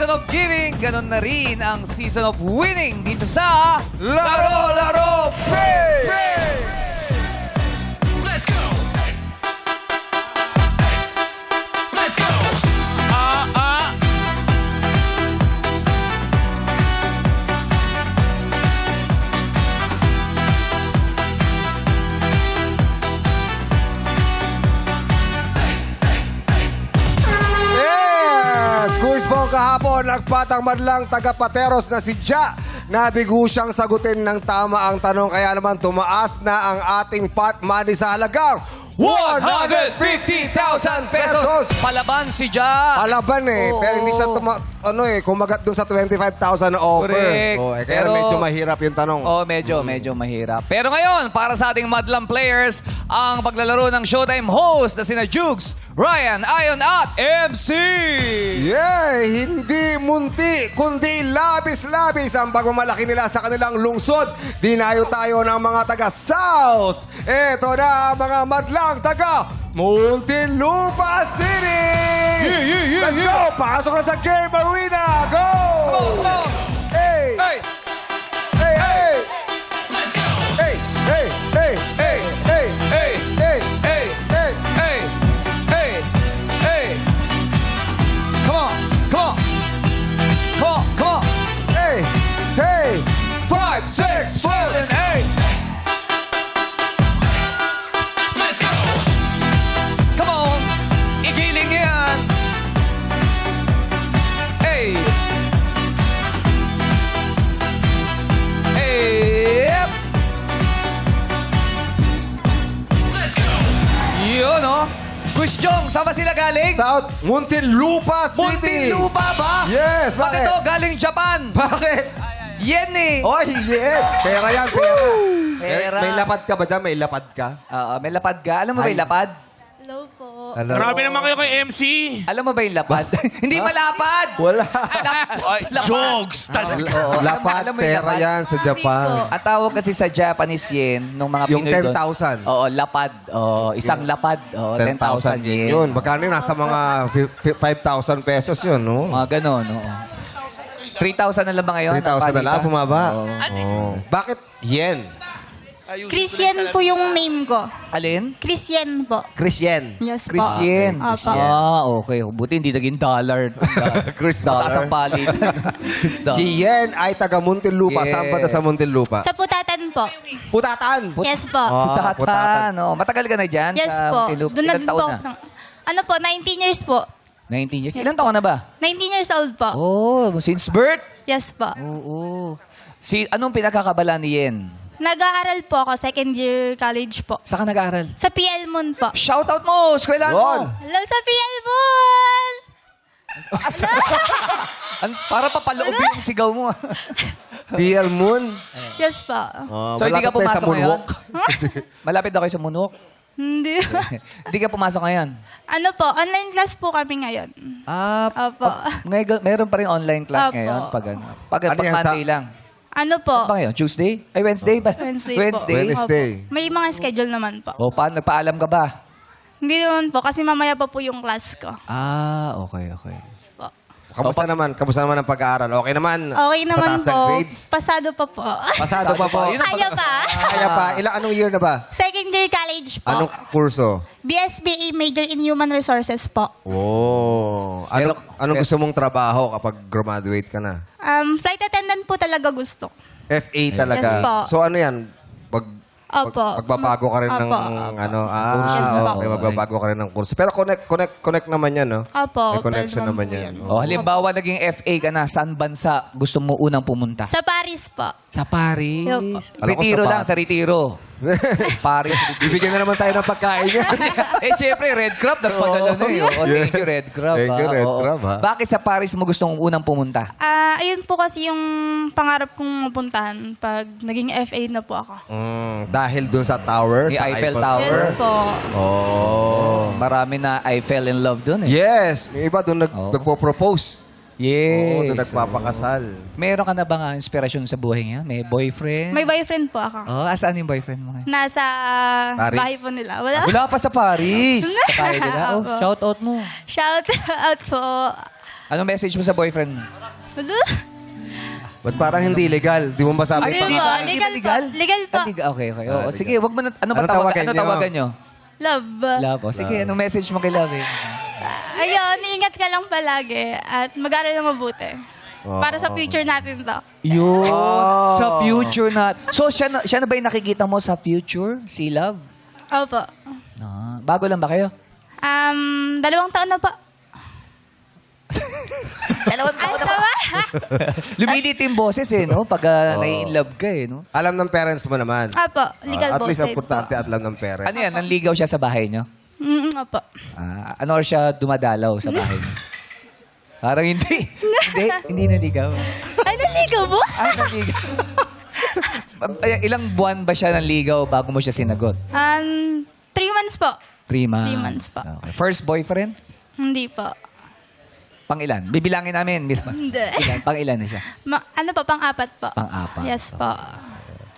season of giving, ganun na rin ang season of winning dito sa Laro, laro, pay! Let's go! Let's go! Yes! Quiz po kahapon, nagpatang madlang taga-Pateros na si Ja. Nabigo siyang sagutin ng tama ang tanong, kaya naman tumaas na ang ating pot money sa halagang 150,000 pesos. Palaban si Ja. Palaban Oo. pero hindi siya kumagat dun sa 25,000 na offer. Correct. Kaya Pero- medyo mahirap yung tanong. Oh, medyo mahirap. Pero ngayon, para sa ating madlang players, ang paglalaro ng Showtime host na sina Jugs, Ryan, Ayon at MC. Yeah! Hindi munti, kundi labis-labis ang pagmamalaki nila sa kanilang lungsod. Dinayo tayo ng mga taga-South. Ito na ang mga madlang taga Muntinlupa City! Let's go! Pasok na sa Game Arena! Go! Hey! Hey! Hey! Hey! Let's go! Hey! Hey! Hey! Hey! Hey! Hey! Hey! Hey! Hey! Hey! Hey! Hey! Come on! Come on! Come on! Come on! Hey! Hey! 5, 6, 7, 8! Let's go! Come on! Igiling yan! Hey! Hey! Yep! Let's go! Yun, oh! Quiz Jong, saan ba sila galing? South Muntinlupa City! Muntinlupa ba? Yes, Bakit bakit? to? Galing Japan! Bakit? Yen eh! Oy, yeah. Pera yan, pera. Pera. May lapad ka ba dyan? May lapad ka? Oo, may lapad ka. Alam mo ba yung Ay. lapad? Hello po. Grabe naman kayo kay MC. Alam mo ba yung lapad? Hindi malapad! Wala. Jokes talaga. Oo, Lapad, alam mo yung pera lapad? yan sa Japan. Ang tawag kasi sa Japanese yen, nung mga Yung Pinoy doon. 10,000. Oo, lapad. Oo, isang lapad. Oo, 10,000 yen. Yun. Magkano yun? Nasa mga 5,000 pesos yun, no? Mga ganon, oo. 3,000 na lang ba ngayon? 3,000 na lang, bumaba. Oo. Oh. Bakit yen? Christian po yung name ko. Alin? Christian po. Chris yen. Yes po. Christian. Opo. Okay. Buti hindi naging dollar. Chris Mataas dollar. ang palit. Chris dollar. Si Yen ay taga Muntinlupa. Yeah. Saan ba na sa Muntinlupa? Sa Putatan po. Putatan! Yes po. Oh. Putatan. Putatan. No? Matagal ka na dyan? Yes sa po. Muntinlupa? Doon na Ilang din taon po. na? Ano po, 19 years po. 19 years. Yes Ilang taon ka na ba? 19 years old po. Oh, since birth? Yes po. Oo. Anong pinakakabala ni Yen? Nag-aaral po ako, second year college po. Saan ka nag-aaral? Sa PL Moon po. Shoutout mo! Eskwelahan Yun. mo! Hello sa PL Moon! Para papaloob yung sigaw mo. PL Moon. Yes po. Oh, So, hindi ka malapit tayo sa pumasok ngayon? moonwalk. Malapit daw kayo sa Moonwalk. Hindi. Hindi ka pumasok ngayon. Ano po, online class po kami ngayon. Opo. Meron pa rin online class Opo. ngayon. Pag Ano yan, Monday lang. Ano po? Ano ba ngayon? Tuesday? Ay, Wednesday ba? Wednesday po. Wednesday. Opo. May mga schedule naman po. O, paano? Nagpaalam ka ba? Hindi naman po, kasi mamaya pa po yung class ko. Okay. Po. Kamusta naman? Kamusta naman ang pag-aaral? Okay naman? Okay naman Pataas ang po. grades? Pasado pa po. Pasado pa po? Yun ang Kaya pa. Kaya pa. Anong year na ba? Second year college po. Anong kurso? BSBA major in Human Resources po. Oh. Anong gusto mong trabaho kapag graduate ka na? Flight attendant po talaga gusto. FA talaga. Yes po. So ano yan? Opo. Magbabago ka rin ng Opo. ano? Yes po. Okay, magbabago ka rin ng kurso. Pero connect naman yan, no? Opo. May connection pwede naman po yan. O, halimbawa, naging FA ka na. Saan bansa gusto mo unang pumunta? Sa Paris po. Sa Paris. Opo. Alam ko Retiro sa lang, Paris. sa retiro. Paris. Bibigyan na naman tayo ng pagkain niya. Siyempre, Red Crab, nagpadala na eh. Oh, thank you, Red Crab. Thank you, ha. Red Oo. Crab, ha. Bakit sa Paris mo gustong unang pumunta? Ayun po kasi yung pangarap kong mapuntahan pag naging FA na po ako. Dahil dun sa tower. May sa Eiffel Tower. Yes po. Oh. Marami na I fell in love doon eh. Yes. Yung iba dun Oh. nagpo-propose. Yes. Oo, doon nagpapakasal. Meron ka na ba nga inspirasyon sa buhay ngayon? May boyfriend? May boyfriend po ako. Oh, asaan yung boyfriend mo ngayon? Nasa Paris? bahay po nila. Wala. Wala pa sa Paris. Sa bahay nila. Oh, Opo. shout out mo. Shout out po. Anong message mo sa boyfriend mo? Ba't parang hindi legal? Di mo ba sabi Di pa? ba? Hindi Legal ba legal? po. Legal po. Okay. Oo, legal. sige, wag mo na, ano ba Anong tawagan, tawagan tawagan nyo? nyo? Love. Love. O, sige, anong message mo kay Love? Ayun, ingat ka lang palagi at mag-aral na mabuti. Para sa future natin to. Yun. Oh. Sa future na. So, siya na ba yung nakikita mo sa future? Si Love? Opo. Bago lang ba kayo? 2 taon na po. Dalawang Ay, tama. Lumiliti yung boses no? Pag nai-in-love ka no? Alam ng parents mo naman. Opo, legal At both least side importante po. alam ng parents. Ano yan? Nanligaw siya sa bahay nyo? Opo. Ano siya dumadalaw sa bahay nyo? Parang hindi. Hindi nanligaw. Ay, naligaw mo? Nanligaw. Ilang buwan ba siya nanligaw bago mo siya sinagot? 3 months po. 3 months. 3 months pa. Okay. First boyfriend? Hindi po. Pang ilan? Bibilangin namin. Hindi. Pang ilan na siya? Ano po, pang-4 po. Pang-apat. Yes po.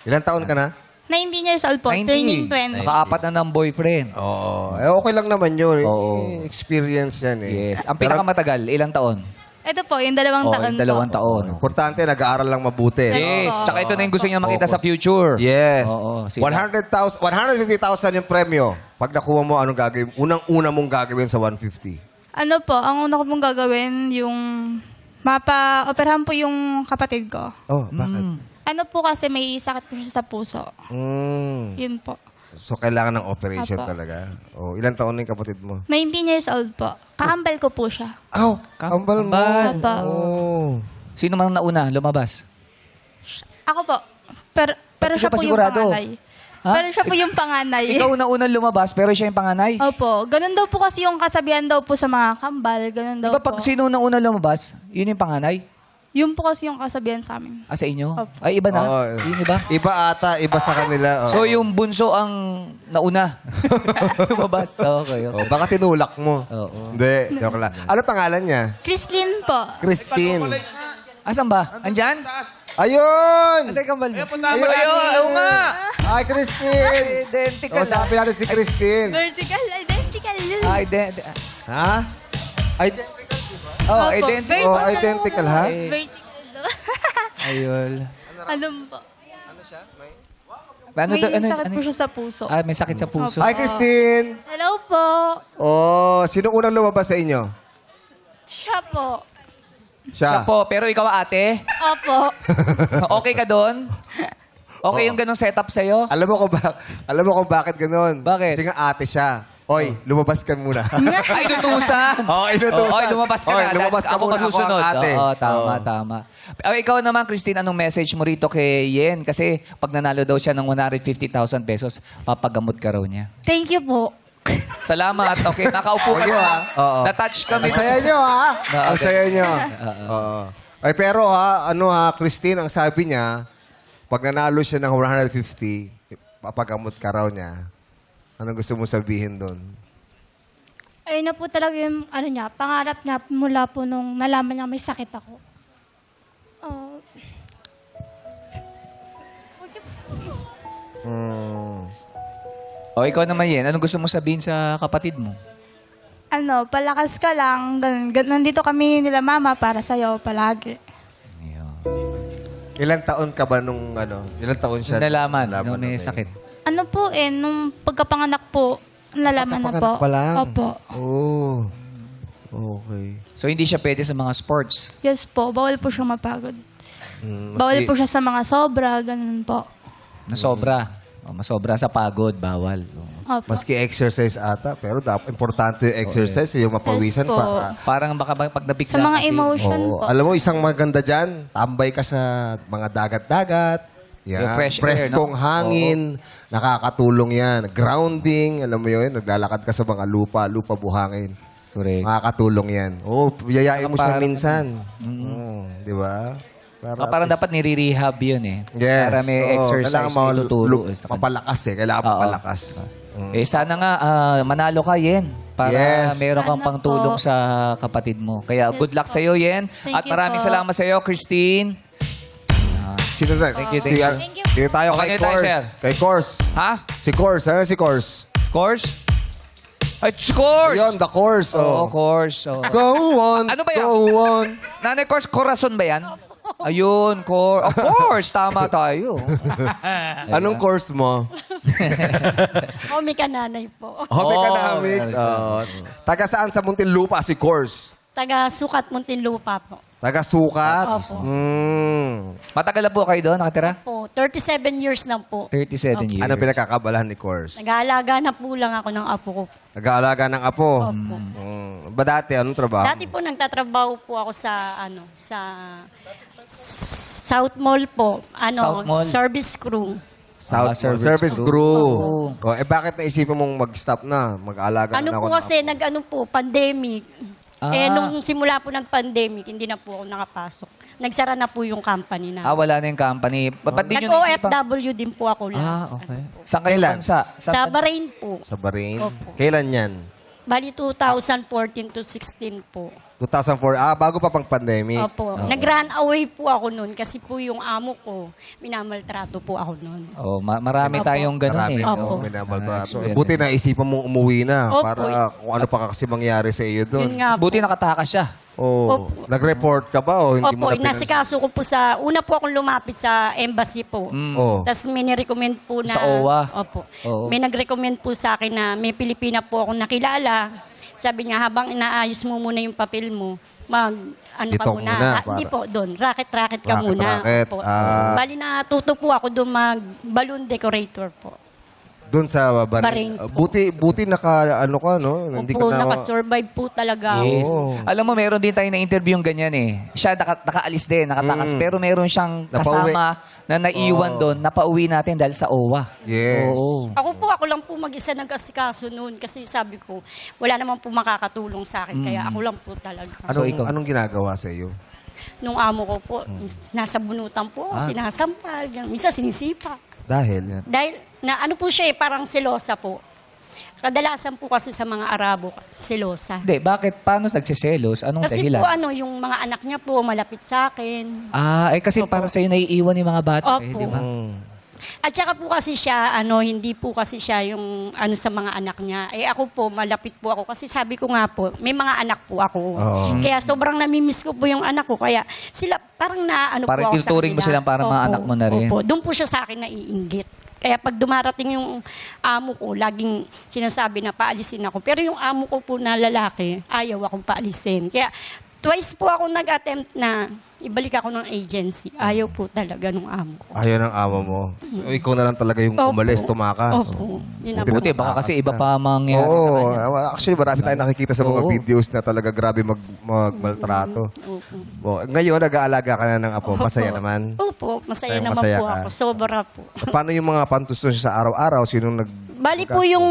Ilang taon ka na? 19 years old po, 19. turning 20. Nakaapat na ng boyfriend. Oo. Okay lang naman yun. Oo. Experience yan eh. Yes. Ang Pero pinakamatagal, ilang taon? Ito po, yung 2 taon yung 2 po. taon. importante, nag-aaral lang mabuti. Yes. Oo. Tsaka ito na yung gusto niya makita sa future. Yes. Oo, sila. 150,000 yung premyo. Pag nakuha mo, anong gagawin? Unang-una mong gagawin sa 150. Ano po, ang una ko pong gagawin, yung mapa-operahan po yung kapatid ko. Oh, bakit? Ano po kasi may sakit po siya sa puso. Mm. Yun po. So, kailangan ng operation Apo. talaga. Oh, ilang taon na yung kapatid mo? 19 years old po. Kakambal ko po siya. Oh, kambal mo. Opo. Oh. Sino mang nauna lumabas? Ako po. Pero Ba't siya ka pa po yung sigurado? panganay. Ha? Pero siya po yung panganay. Ikaw una-unang lumabas, pero siya yung panganay. Opo. Ganun daw po kasi yung kasabihan daw po sa mga kambal. Ganun daw Diba po. pag sino una lumabas, yun yung panganay? Yun po kasi yung kasabihan sa amin. Sa inyo? Opo. Ay, iba na? Oo. Yun iba? Iba ata, iba sa kanila. Oh. So, yung bunso ang nauna. lumabas. Okay. Oh, baka tinulak mo. Oo. Hindi, joke lang. Ano pangalan niya? Christine po. Christine. Asan ba? Andyan? Ayun! Asan yung kambal mo? Ayun, Oo nga. Hi, Christine! Identical. Kausapin natin si Christine. Vertical, identical. Ha? Identical, di ba? Oh, Opo. identical. Oh, identical, ha? Vertical. Ayun. Ano po? Ano May to- ano- sakit ano- po siya sa puso. May sakit sa puso. Hi, Christine! Hello po. Oh, sino unang lumabas sa inyo? Siya po. Siya. Po, pero ikaw ate, Opo. okay ka doon? Okay yung ganong setup sa'yo? Alam mo kung bakit ganun? Bakit? Kasi nga ate siya. Oy, lumabas ka muna. Ay, inutusan. Oo, inutusan. Oy, lumabas ka Oy, na. lumabas ka Ako muna, ako ang masusunod. ate. Oo, tama, Oo. tama. Ikaw naman, Christine, anong message mo rito kay Yen? Kasi pag nanalo daw siya ng 150,000 pesos, papagamot ka raw niya. Thank you po. Salamat. Okay, nakaupo ka Thank you, na. ha. Oo. Na-touch kami. Ang saya nyo, ha? Okay. Ang saya nyo. Oo. Ay, pero Christine, ang sabi niya, pag nanalo siya ng 150, papagamot ka raw niya. Anong gusto mo sabihin doon? Ayun na po talaga yung pangarap niya mula po nung nalaman niya may sakit ako. O, ikaw naman, Yen. Anong gusto mo sabihin sa kapatid mo? Palakas ka lang. Nandito kami nila mama para sa'yo palagi. Ilang taon ka ba nung ilang taon siya? Nalaman nung may na sakit. Nung pagkapanganak po, nalaman na po. Pagkapanganak pa lang? Opo. Oh. Okay. So, hindi siya pwede sa mga sports. Yes po, bawal po siyang mapagod. Mm, Bawal po siya sa mga sobra, ganun po. Na sobra. Masobra sa pagod, bawal. Opo. Maski exercise ata, pero importante yung exercise, yung mapawisan Yes po. pa. Parang baka pag nabigla Sa mga kasi- emotion Oo. po. Alam mo, isang maganda dyan, tambay ka sa mga dagat-dagat. Yan. Yung fresh air, Preskong no? hangin. Nakakatulong yan. Grounding, alam mo yun, naglalakad ka sa mga lupa buhangin. Correct. Makakatulong yan. Oo, yayain mo siya Parang- minsan. Di ba? Parang dapat nire-rehab yun eh. Yes. Para may Oo, exercise kailangan na tuturo. mapalakas eh. Kailangan Oo. mapalakas. Sana nga manalo ka, Yen. Para Yes. meron kang Sana pangtulong po. sa kapatid mo. Kaya good luck po. sa iyo, Yen. Thank At you maraming po. salamat sa iyo, Christine. Sino na? Thank you, Si- thank you. Dito tayo Okay, kay tayo, Course. sir. Kay Course. Ha? Si Course. Ano si Course? Course? Ay, course! Yun, the course. Oo, Oh. course. Oo. Go on, Ano ba yan? go on. Nanay course, corazon ba yan? Ayun, of course, tama tayo. Anong course mo? Omi ka nanay po. Hobby Oh, economics. yes. Taga saan sa Muntinlupa si course? Taga Sukat, Muntinlupa po. Taga Sukat? Opo. Matagal na po kayo doon, nakatira? Po, 37 years na po. 37 years. Ano pinakakabalahan ni course? Nag-aalaga na po lang ako ng apo ko. Nag-aalaga ng apo. Opo. Ba dati, anong trabaho? Dati po nagtatrabaho po ako sa South Mall po. South Mall? Service crew. South service Service crew. Crew. Oh, bakit naisipan mong mag-stop na? Mag-aalaga Ano na ako po ng kasi, pandemic. Ah. Nung simula po nag-pandemic, hindi na po ako nakapasok. Nagsara na po yung company na. Wala na yung company. Ba't di nyo naisipan? Nag-OFW din po ako last. Okay. Saan kayo Kailan? bansa? Sa Bahrain po. Sa Bahrain? Opo. Kailan yan? Bali 2014 to 16 po. 2004. Bago pa pang pandemic. Opo. Nag-run away po ako noon kasi po yung amo ko, minamaltrato po ako noon. Oh, marami Opo. tayong ganun Marami eh. Opo. minamaltrato. experience. Buti naisipan mong umuwi na Opo. para kung ano pa kasi mangyari sa iyo doon. Yun nga po. Buti nakatakas siya. Oh, Opo. nag-report ka ba o hindi mo Opo, na pinansin? inasikaso ko po una po akong lumapit sa embassy po. Oh. Tapos may nirecommend po na... Sa OWA? Opo. Oo. May nag-recommend po sa akin na may Pilipina po akong nakilala. Sabi niya, habang inaayos mo muna yung papel mo, ano Dito ka muna. muna, Hindi para- po, doon. Racket ka muna. Racket. Opo. Ah. Bali natuto po ako doon mag-balloon decorator po. Doon sa Bahrain Bahrain. po. Buti ano ka, no? Hindi Opo, ka na... nakasurvive po talaga. Yes. Oo. Alam mo, meron din tayo na interview yung ganyan eh. Siya nakaalis din, nakatakas. Pero meron siyang Napauwi. kasama na naiwan doon, napauwi natin dahil sa OWA. Yes. Oo. Ako lang po mag-isa nag-asikaso noon kasi sabi ko, wala naman po makakatulong sa akin. Kaya ako lang po talaga. So, ikaw? Anong ginagawa sa iyo? Nung amo ko po, nasa bunutan po ako, sinasampal, minsan sinisipa. Dahil? Dahil, ano po siya parang selosa po. Kadalasan po kasi sa mga Arabo, selosa. Hindi, bakit? Paano nagsiselos? Anong Kasi dahilan? po yung mga anak niya po malapit sa akin. Kasi para sa'yo naiiwan yung mga bata. Eh, Opo. di ba? At saka po kasi siya, hindi po kasi siya yung sa mga anak niya. Ako po, malapit po ako. Kasi sabi ko nga po, may mga anak po ako. Oo. Kaya sobrang namimiss ko po yung anak ko. Kaya sila, parang Parang po ako sa tinuturing mo kanila. silang parang mga Opo, anak mo na rin. Opo. Doon po siya sa akin naiinggit. Kaya pag dumarating yung amo ko, laging sinasabi na paalisin ako. Pero yung amo ko po na lalaki, ayaw akong paalisin. Kaya twice po ako nag-attempt na ibalik ako ng agency. Ayaw po talaga nung amo ko. Ayaw ng amo mo. So, ikaw na lang talaga yung Opo. umalis, tumakas. Opo. Yun na po. Buti, baka kasi iba pa mangyari sa Oo. kanya. Actually, marami tayong nakikita sa mga Oo. videos na talaga grabe magmaltrato. Ngayon, nag-aalaga ka na ng apo. Masaya naman. Opo, masaya Masaya naman po ka. ako. Sobra po. Paano yung mga pantustos sa araw-araw? Sinong Bali po yung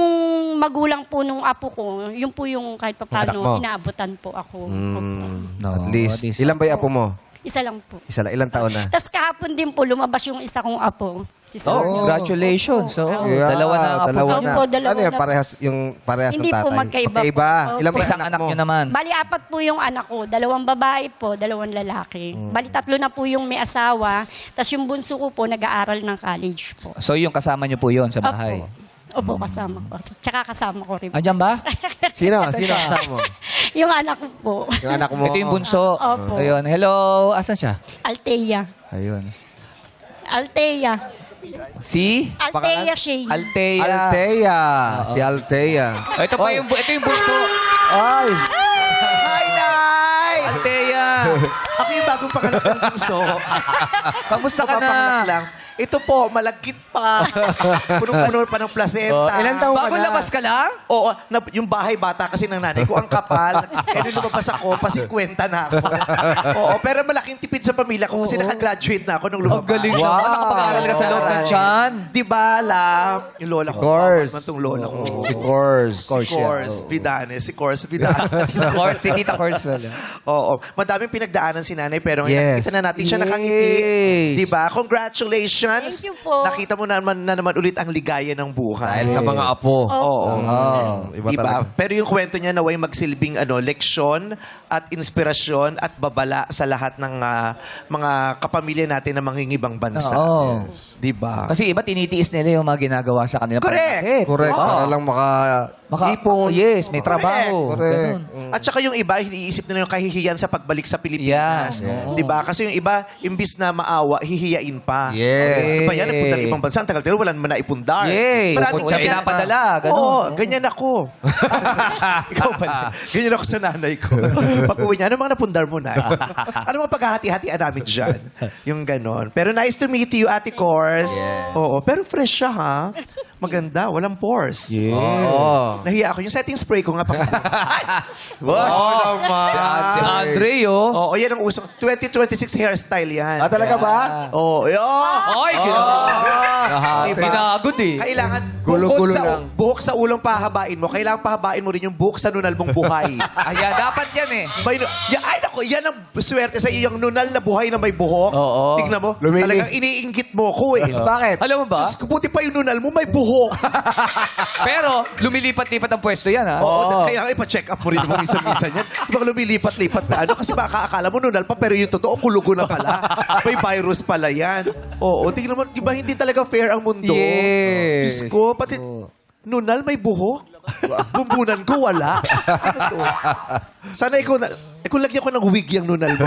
magulang po nung apo ko, yun po yung kahit Anak mo? paano inaabutan po ako. Opo. No, At least. at least. Ilan ba yung apo mo? Isa lang po. Isa lang. Ilang taon na? Tapos kahapon din po, lumabas yung isa kong apo. Si Sir. Oh, congratulations. So, dalawa na ang apo Dalawa niyo. na. Opo, dalawa Ano yan? na. Parehas Hindi ng tatay? po, magkaiba po. Magkaiba. Opo. Ilan So, ba isang anak nyo naman. Bali, 4 po yung anak ko. 2 babae po, 2 lalaki. Bali, 3 na po yung may asawa. Tapos yung bunso ko po, nag-aaral ng college po. So, yung kasama nyo po yun sa bahay. Opo, kasama ko. Tsaka kasama ko rin. Andiyan ba? Sino? Sino kasama mo? Yung anak ko po, Yung anak mo? Ito yung bunso. Opo. Ayun. Hello. Asan siya? Althea. Ayun. Althea. Si? Althea Shane. Althea. Althea. Si Althea. Ito yung bunso. Ay! Hi, Nay! Althea. Ako yung bagong panganak ng bunso. Kamusta ka na? Papapanganak lang. Ito po, malagkit pa. Punong-puno pa ng placenta. Ilan taon ka Bago na? labas ka lang? Oo, yung bahay bata kasi ng nanay ko, ang kapal. Nung lumabas ako, pa-50 na ako. Oo, pero malaking tipid sa pamilya ko kasi naka-graduate na ako nung lumabas. Ang galing naman. Nakapag-aral ka sa loob ng tiyan. Di ba, alam? Yung lola ko. Course. Man tong lola ko. Si Course. Si Course Vidanes. Si Course Vidanes. Course, si Tita Course. Oo. Madaming pinagdaanan si nanay pero Yes. nakikita na natin siya nakangiti. Yes. Di ba? Congratulations. Thank you po. Nakita mo na naman ulit ang ligaya ng buhay. Dahil sa mga apo. Oo. Iba Di talaga. ba? Pero yung kwento niya naway magsilbing leksyon at inspirasyon at babala sa lahat ng mga kapamilya natin na mangingibang bansa. Oo. Di ba? Kasi iba tinitiis nila yung mga ginagawa sa kanila. Correct. Bakit? Correct. Oo. Para lang Ipon. Yes, may trabaho. Correct. Ganun. At saka yung iba, iniisip nila yung kahihiyan sa pagbalik sa Pilipinas. Yan. Di ba? Kasi yung iba, imbis na maawa, hihiyain pa. Yes. Iba yan, nagpunta ng ibang bansa. Ang tagal-tagal, wala naman na ipundar. Yay! Maraming Kaya ganyan. pinapadala, ganun. Oo, ganyan ako. Ikaw pala. Ganyan ako sa nanay ko. Pag uwi niya, ano mga napundar mo na? Ano mga paghahati-hatian namin dyan? Yung ganon. Pero nice to meet you, Ate Cors. Oo, pero fresh siya, ha? Maganda, walang pores. Oo. Nahiya ako. Yung setting spray ko nga pa. Wow naman. Yan, si Andre, oh. Oo, yan ang usong. 2026 hairstyle yan. Ah, talaga ba? Oo. Ay, Diba? pinagod eh. Kailangan Gulo-gulo bukod sa lang. buhok sa ulong pahabain mo, kailangan pahabain mo rin yung buhok sa nunal mong buhay. Ayan, dapat yan eh. Ay, naku, yan ang swerte sa iyong nunal na buhay na may buhok. Oo. Tignan mo, Lumilis. talagang iniinggit mo ko eh. Bakit? Alam mo ba? Diyos ko, buti pa yung nunal mo may buhok. Pero, lumilipat-lipat ang pwesto yan, ha? Oo, kailangan ipa-check up mo rin mo minsan-minsan yan. Ibang lumilipat-lipat na ano, kasi baka akala mo nunal pa, pero yung totoo, kulugo na pala. May virus pala yan. Oo, tignan mo, di ba hindi talaga fair ang mundo? Yes. Diyos ko, pati nunal may buhok. Bumbunan ko, wala. Ano to? Sana ikaw na... kung lagyan ko ng wig yung nunal mo.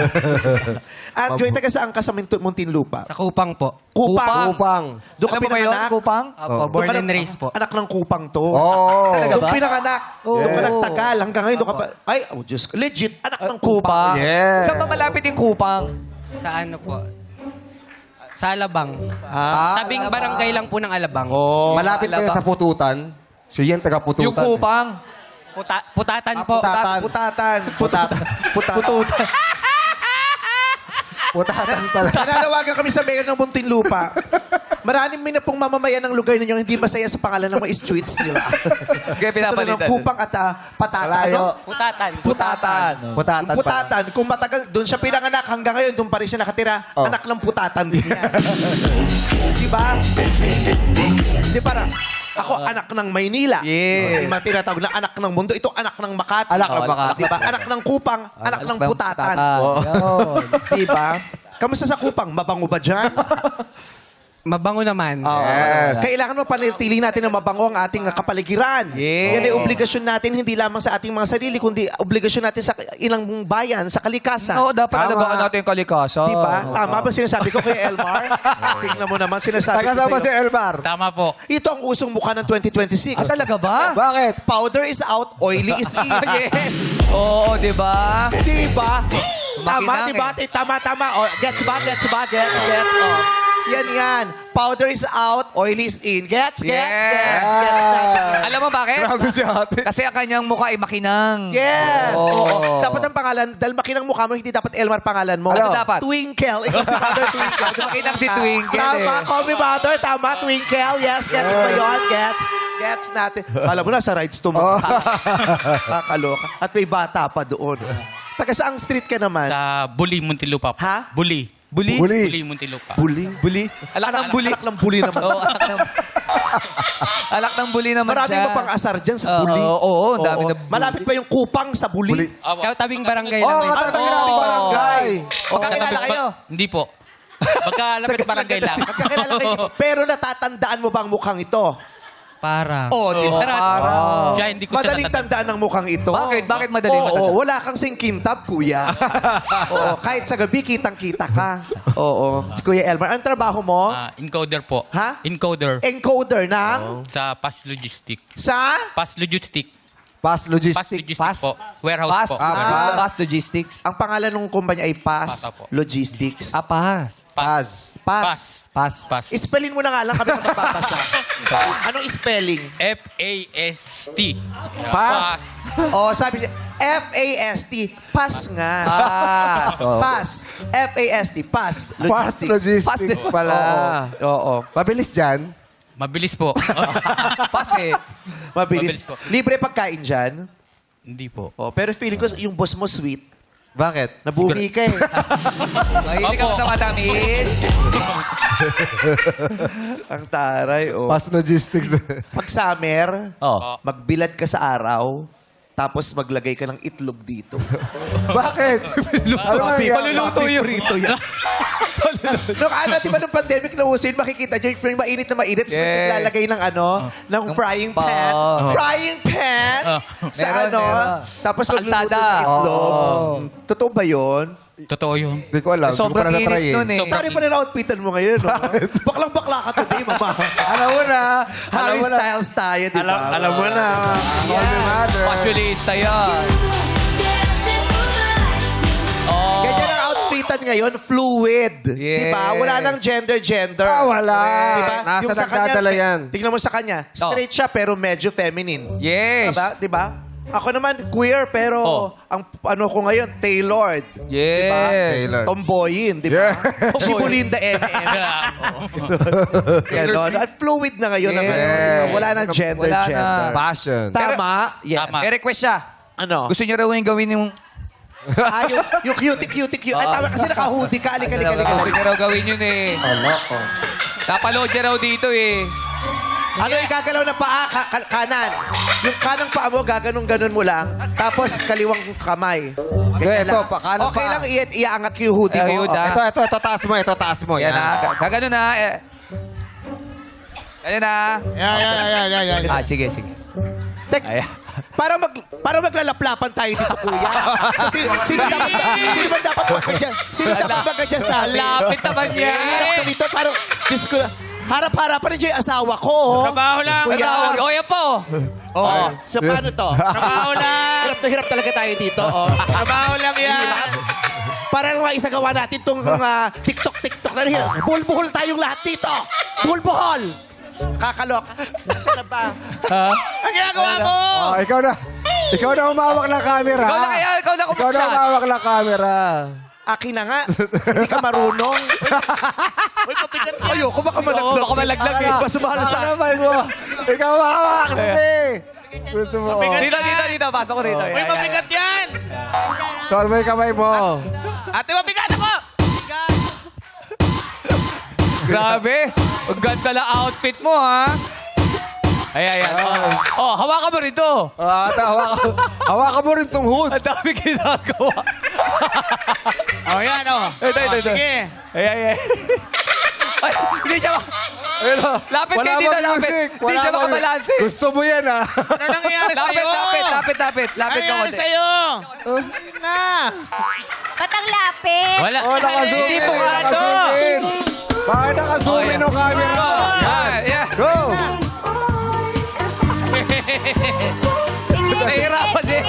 Joy, taga saan ka sa Muntinlupa? Sa Kupang po. Kupang. Kupang. Doon ka Alam mo ba yun, pinanganak? Kupang? Opo, born and raised po. Anak ng Kupang to. Oo. Talaga Doon ba? pinanganak. Doon ka nagtagal. Hanggang ngayon, doon ka pa... Ay, oh Diyos ko. Legit, anak ng Kupang. Kupang. Yes. Saan ba malapit yung Kupang? Sa ano po? Sa Alabang. Ah, Tabing barangay lang po ng Alabang. oh. Malapit kayo Alabang. sa pututan. Siya yan, taga-pututan. Yung Kupang. Putatan po. Putatan. Putatan. Putatan. Pututan. Putatan pala. Nananawagan kami sa mayor ng Muntinlupa. Maraming may na pong mamamayan ng lugar ninyo hindi masaya sa pangalan ng mga streets nila. Kaya pinapalitan. Ito ng Kupang at Patata. Malayo. No? Putatan. Putatan. Putatan Yung putatan, kung matagal, doon siya pinanganak hanggang ngayon, doon pa rin siya nakatira. Oh. Anak ng putatan din yan. Di ba? Di para, ako anak ng Maynila. Yeah. Yung mga tinatawag na anak ng mundo. Ito anak ng Makati. Anak ng Makati. Di ba? Anak ng Kupang, anak ng putatan. Oo. Di ba? Kamusta sa Kupang? Mabango ba dyan? Mabango naman. Yes. Kailangan mo panatili natin na mabango ang ating kapaligiran. Yeah. Yan ay obligasyon natin, hindi lamang sa ating mga sarili, kundi obligasyon natin sa ilang bayan, sa kalikasan. Oo, dapat Tama. alagaan natin yung kalikasan. Di ba? Tama ba sinasabi ko kay Elmar? Tingnan mo naman sinasabi ko Taga-saan ba si sa'yo. Elmar? Tama po. Ito ang usong mukha ng 2026. Ah, talaga ba? Bakit? Powder is out, oily is in. Yes. Oo, di ba? Di ba? Tama, Makinang di ba? Tama. Oh, gets ba? Oh. Yan. Powder is out, oily is in. Gets. Alam mo bakit? Grabe si ate. Kasi ang kanyang mukha ay makinang. Yes! Oo. Oo. Dapat ang pangalan, dahil makinang mukha mo, hindi dapat Elmar pangalan mo. Ano dapat? Twinkle. Ikaw si Mother Twinkle. Makinang si Twinkle Tama, eh. call me Mother. Tama, Twinkle. Yes, gets ba yun? Gets natin. Alam mo na, sa rides to mo. Kakaloka. At may bata pa doon. Taga saang street ka naman? Sa Buli, Muntinlupa po. Ha? Buli. Buli? Buli, Muntinlupa. Buli. Alak ng buli. Anak ng buli naman. Oo, alak ng buli naman Marami siya. mo pang asar dyan sa buli. Oo, ang dami na buli. Malapit pa yung Kupang sa buli. Tabing barangay Oo, lang rin. katabi namin barangay. Magkakilala kayo. Hindi po. Magkalapit barangay lang. Magkakilala kayo. Pero natatandaan mo ba ang mukhang ito? Parang. Di ba? Siya, hindi ko siya Madaling natanda. tandaan ng mukhang ito. Bakit? Bakit madaling Oo, matandaan? wala kang singkintab, kuya. Oo, kahit sa gabi, kitang-kita ka. Oo. Si Kuya Elmar, ang trabaho mo? Encoder po. Ha? Encoder. Encoder ng... Sa Pass Logistic. Sa... Pass Logistic. Pass Pass logistics. Logistic Pass? po. Warehouse Pass. po. Pass Logistics. Ang pangalan ng kumpanya ay Pass Pass, apo. Logistics. Pass. Pass. Pass. Pass. Pass. Spellin mo na nga lang kami magbabasa. Anong spelling? F-A-S-T. Pass. Oh, sabi siya, F-A-S-T. Pass nga. Pass. Oo. Pass. F-A-S-T. Pass. Pass Logistics. logistics pala. Oo. Mabilis dyan. Mabilis po. Pass eh. Mabilis. Mabilis po. Libre pagkain dyan. Hindi po. Oh, pero feeling ko yung boss mo sweet. Bakit? Nabuhi ka eh. Mahilig ka Opo. sa matamis. Ang taray, oh. Pass logistics. Pag summer, Oh. magbilad ka sa araw, Tapos maglagay ka ng itlog dito. Bakit? Ano ba yan? Paluluto yun. Prito yan. Nung ano, di ba nung pandemic na usin, makikita nyo yung mainit na mainit. Tapos Yes. naglalagay ng ano, ng frying pan. Frying pan! Sa Meron, ano. meron. Tapos Sa magluluto kalsada. ng itlog. Totoo ba yun? Totoo yun. Hindi ko alam. Sobrang Hindi ko pa init na-try nun eh. Sorry pa na outfitan mo ngayon, no? Baklang-bakla ka today, mama. Alam mo na. Harry Styles tayo, di ba? Alam mo na. Holy mother. Fashionista yan. Oh. Ganyan ang outfitan ngayon, fluid. Yes. Di ba? Wala nang gender. Ah, wala. Diba? Nasa Yung sa nagdadala kanya, yan. Tingnan mo sa kanya, straight siya pero medyo feminine. Yes. Diba? Diba? Ako naman, queer, pero Oh. ang ano ko ngayon, tailored. Yes. Diba? Taylor. Tomboyin, di ba? Yeah. Shibulinda MM. Ganon. At fluid na ngayon. ang Yes. ano. Wala nang gender. Wala na. Fashion. Tama. Yes. Tama. May request siya. Ano? Gusto niyo raw yung gawin yung... yung cutie. Ay, tama kasi naka-hoodie ka. Gusto Alika. niya raw gawin yun eh. Napaload niya raw dito eh. Ano igagalaw na paa? Kanan. Yung kanang paa mo, gaganong-ganon mo lang. Tapos kaliwang kamay. Ganyan Ito, lang. kanang Okay paa. lang, iaangat ko yung hoodie mo. Ayun, Okay. Ito, taas mo. Yan na. Gagano na. Ayan na. Yan. Ah, sige. Tek, Ayan. para maglalaplapan tayo dito, kuya. So, sino ba dapat magkadyan? Sino dapat magkadyan sa atin? Lapit naman yan. Harap ka dito, parang, Diyos ko, harap-harapan na dyan yung asawa ko. Oh. Trabaho lang. Kuya. O, yan po. Oh, so paano to? Trabaho lang. Hirap na hirap talaga tayo dito. Oh. Trabaho lang yan. Para lang maisagawa natin itong TikTok na hirap. Buhol-buhol tayong lahat dito. Buhol-buhol. Kakalok. Saan ba? Ang ginagawa mo! Oh, ikaw na. Ikaw na umawak ng camera. Ikaw na kaya, ikaw na Ikaw na kumaksyan. umawak ng camera. Akin na nga. Hindi ka marunong. Ayoko baka malaglag. Oo, baka malaglag eh. Mas mahal sa... Ano naman mo? Ikaw umawak. Sige. Gusto mo. Dito. Pasok ko rito. Uy, mabigat yan! Solve mo yung kamay mo. Ate, mabigat ako! Grabe. Ang ganda lang outfit mo, ha? Ayan. Oh, hawakan mo rito. Hawakan mo rin tong hood. Ang dami ginagawa. Oh, yan, oh. Ito. Sige. Ayan. Ay, hindi siya Ayun, oh. Lapit Wala kayo dito, bang lapit. music? Hindi siya makabalanse. Gusto mo yan, ha? Ano nangyayari sa'yo? Lapit. Lapit Ano ka nangyayari konti. sa'yo? Na! Ba't ang lapit? Wala. Oh, naka-zoom Hindi in. po nga to. Naka-zoom in. Bakit naka-zoom in yung camera? Yan. Go! Nahihirapan siya.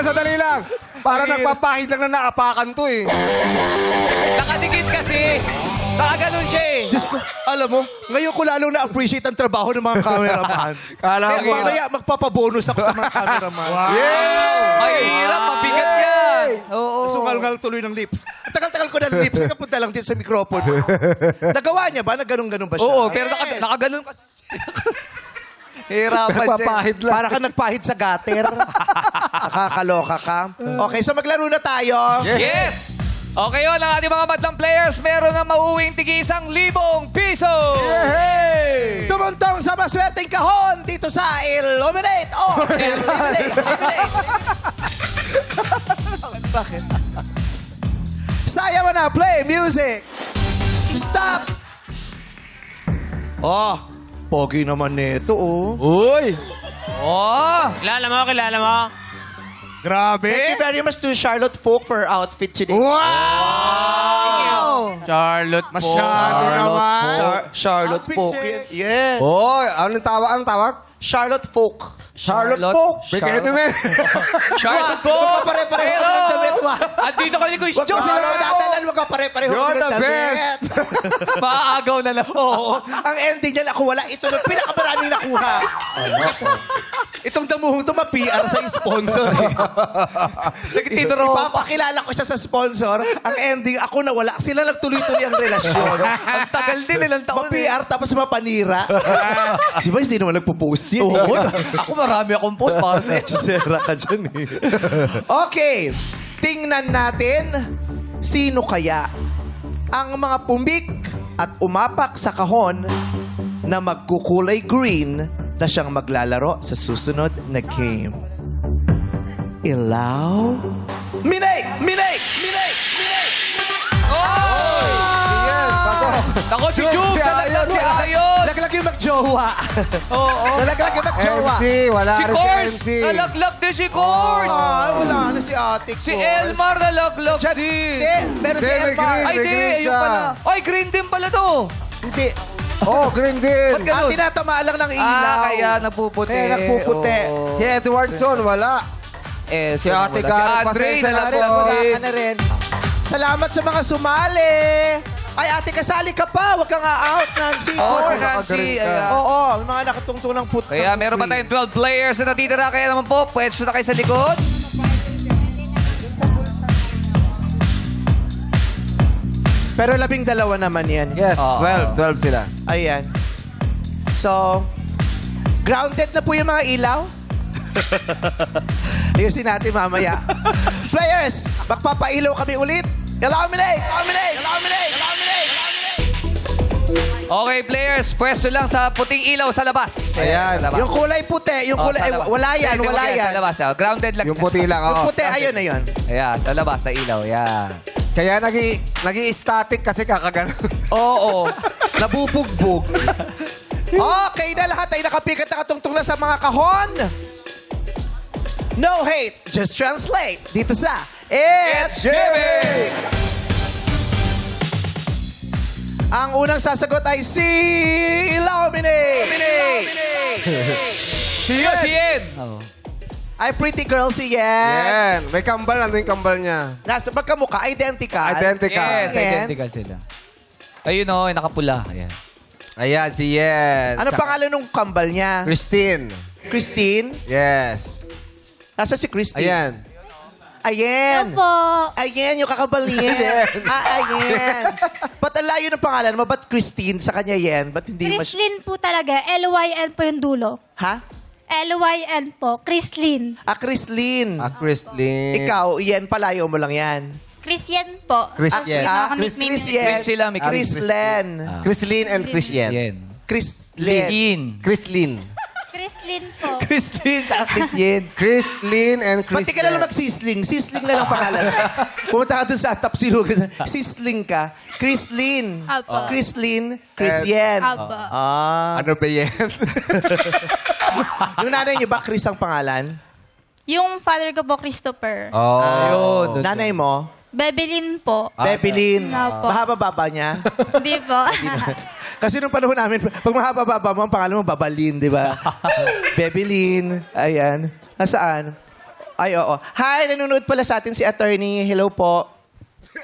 Sadali lang. Para nagpapahid lang na naapakan to eh. Nakadikit kasi. Nakaganon siya eh. Diyos ko, alam mo, ngayon ko lalong na-appreciate ang trabaho ng mga cameraman. Kala Kaya ko. mamaya magpapabonus ako sa mga cameraman. Ay, hirap. Mabigat yan. Oo. Sungal-ngal tuloy ng lips. Ang tagal-tagal ko ng lips, nakapunta lang dito sa microphone. Nagawa niya ba? Nagganon-ganon ba siya? Oo, pero nakaganon kasi. Hirapan siya. Nagpapahid lang. Para ka nagpahid sa gutter. Nakakaloka ka. Okay, so maglaro na tayo. Yes! Okay yun, ang ating mga madlang players, meron na mauuwing tigi 1,000 piso! Hey! Tumuntong sa maswerteng kahon dito sa Illuminate or Eliminate. Bakit? Saya mo na, play music. Stop! Oh, pogi naman nito, oh. Uy! Oh! Kilala mo? Grabe. Thank you very much to Charlotte Folk for her outfit today. Wow! Charlotte po. Masyado naman. Charlotte Folk. Yes. Oy, anong tawag? Charlotte Folk. Charlotte Folk. Bigyan naman. Charlotte po! Pare-pareho ng damit, wa. Andito kami ni Kuya Huwag mo Joe! sila matatalan, huwag ka pare-pareho You're ng the damit. Maaagaw na lang. Oo. Ang ending niyan, ako wala. Ito yung pinakamaraming nakuha. Itong damuhong ito, ma-PR sa sponsor. Nagtituro. Ipapakilala ko siya sa sponsor. Ang ending, ako na wala. Sila nagtuloy-tuloy ang relasyon. Ang tagal din, ilang taon eh. Ma-PR tapos mapanira. Si Vice, di naman nagpo-post yun. Oo, ako marami akong post para sa Sera ka dyan eh. Okay. Tingnan natin sino kaya ang mga pumik at umapak sa kahon na magkukulay green na siyang maglalaro sa susunod na game? Ilaw? Minay! Minay! Minay! Minay! Yan, pasok. Ako si Jugs, nalaglag si Ayon. Laglag yung magjowa. Oo. Nalaglag yung magjowa. MC, wala Si rin si Kors, MC. nalaglag din si Kors. Ah, wala na si ate Si Kors. Elmar nalaglag Diyan, din. Hindi, pero si Hindi, may Elmar. green. Ay, di, green ayun siya. pala. Ay, green din pala to. Hindi. Oh, green din. Ba't ganun? Ang tinatamaan lang ng ilaw. Ah, kaya napuputi. Kaya nagpuputi. Oo. Si Edwardson, wala. Si Ate Si Karen, Andre, pasensya na nalaglag po. Wala din. ka na rin. Salamat sa mga sumali. Ay, ate, kasali ka pa. Huwag kang out, Nancy. Oo, si Kors. Nancy. Ayan. Oo, may mga nakatungtunang put. Kaya meron pa tayong 12 players na natitira. Kaya naman po, pwede na kayo sa likod. Pero 12 naman yan. Yes, Oo. 12 sila. Ayan. So, grounded na po yung mga ilaw. Ayusin natin mamaya. Players, magpapailaw kami ulit. Illuminate! Illuminate! Illuminate! Illuminate! Okay, players, pwesto lang sa puting ilaw sa labas. Ayan. Sa labas. Yung kulay puti, yung Oh, kulay, sa labas. wala yan, Hindi, wala hindi, yan. Sa labas, grounded lang. Yung puti lang, Yung oo. puti, ayun na yun. Ayan, sa labas, sa ilaw. Ayan. Kaya nag-i-static kasi kakagano. Oo. Nabubugbog. Okay na lahat ay nakapikat nakatungtong na sa mga kahon. No hate, just translate. Dito sa It's Jimmy! Ang unang sasagot ay si Illuminate. Si Yen. Ay pretty girl si Yen. Yan. May kambal. Ano yung kambal niya? Nasa magkamukha, identical. Identical. Yes, Yen. identical sila. Ayun o, nakapula. Ayan. Ayan, si Yen. Ano pangalan ng kambal niya? Christine. Christine? Yes. Nasa si Christine? Ayan. Ayen. Hello po. Ayen, yung kakabal niya. Ayen. Ba't ang layo ng pangalan mo? Ba't Christine sa kanya Yen? Ba't hindi Chrislyn po talaga. L-Y-N po yung dulo. Ha? L-Y-N po. Chrislyn. Chrislyn. Christine. Ikaw, Yen, palayo mo lang yan. Christian po. Christian. Ang Chris nickname niya. Yen. Chris sila, may Chris. Chrislen. Chrislyn and Christian. Yen. Chrislen. Yen. Chrislyn. Chrislyn po. Christine, tsaka Chris Yen. Chrislyn and Ba't di Christian. ka na lang mag-sisling? Sisling na lang pangalan. Pumunta ka dun sa top zero. Sisling ka. Chrislyn. Apo. Chrislyn. Chrisyen. Apo. Ah. Ano ba yan? Yung nanay niyo ba, Chris ang pangalan? Yung father ko po, Christopher. Oh. Ayun. Nanay mo? Bebelyn po. Bebelyn. Opo. Mahaba-baba niya? Hindi po. Kasi nung panahon namin, pag mahaba-baba mo, ang pangalan mo, Babalin, di ba? Bebelyn. Ayan. Nasaan? Ay, oo. Hi, nanonood pala sa atin si attorney. Hello po.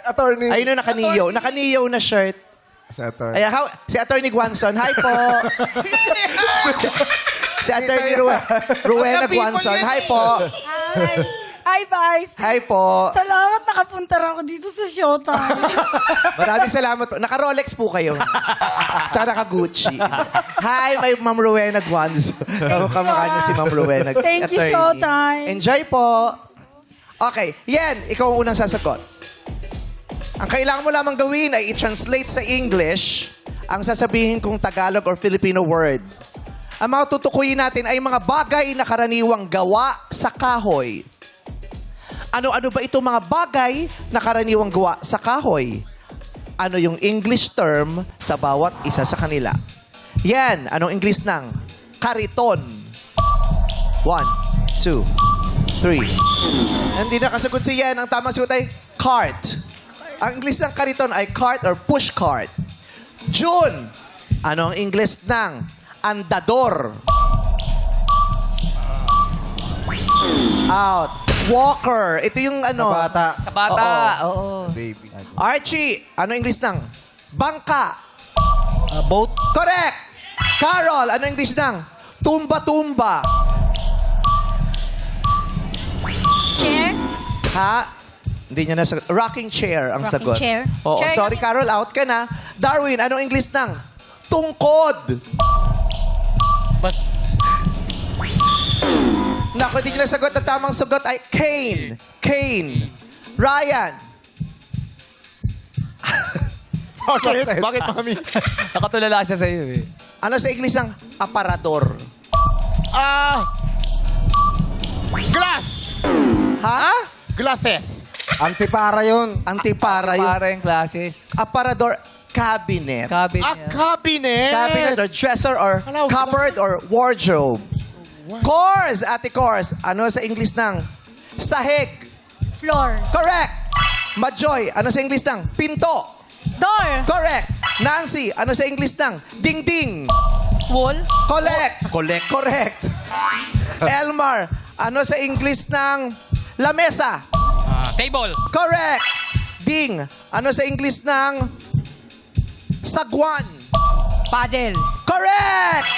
Attorney. Ayun na, nakaniyaw. Nakaniyaw na shirt. Si attorney. Ayan, si attorney Guanzon. Hi po. si attorney Rowena Guanzon. Hi po. Hi, guys. Hi po. Salamat nakapunta ako dito sa Showtime. Maraming salamat po. Naka-Rolex po kayo. Tsaka naka-Gucci. Hi, may Ma'am Rowena Guanzon. Kamukha niya si Ma'am Rowena. Thank you, attorney. Showtime. Enjoy po. Okay, yan. Ikaw ang unang sasagot. Ang kailangan mo lamang gawin ay i-translate sa English ang sasabihin kong Tagalog or Filipino word. Ang mga tutukuyin natin ay mga bagay na karaniwang gawa sa kahoy. Ano-ano ba itong mga bagay na karaniwang gawa sa kahoy? Ano yung English term sa bawat isa sa kanila? Yan, anong English ng kariton? 1, 2, 3. Hindi nakasagot si Yan. Ang tamang sagot ay cart. Ang English ng kariton ay cart or push cart. June, ano ang English ng andador? Out. Walker. Ito yung ano. Sa bata. Sa bata. Oo. Oo. Baby. Archie, ano English ng bangka? Boat. Correct! Carol, ano English ng tumba-tumba? Chair. Ha? Hindi niya nasagot. Rocking chair ang Rocking sagot. chair. Oo, Chair sorry lang. Carol, out ka na. Darwin, anong English ng tungkod? Naku, hindi niya nasagot. Ang tamang sagot ay cane. Cane. Ryan, Bakit? Bakit, mami? Nakatulala siya sa iyo eh. Ano sa English ng aparador? Glass. Ha? Glasses. Antipara yun. Antipara yung Para yung classes. aparador. Cabinet. Cabinet. Cabinet. Cabinet or dresser or Hello. cupboard or wardrobe. Course, Ate Course. Ano sa English ng sahig? Floor. Correct. Majoy, ano sa English ng pinto? Door. Correct. Nancy, ano sa English ng dingding? Wall. Correct. Elmar, ano sa English ng lamesa? Table. Correct. Ding, ano sa English ng sagwan? Paddle. Correct!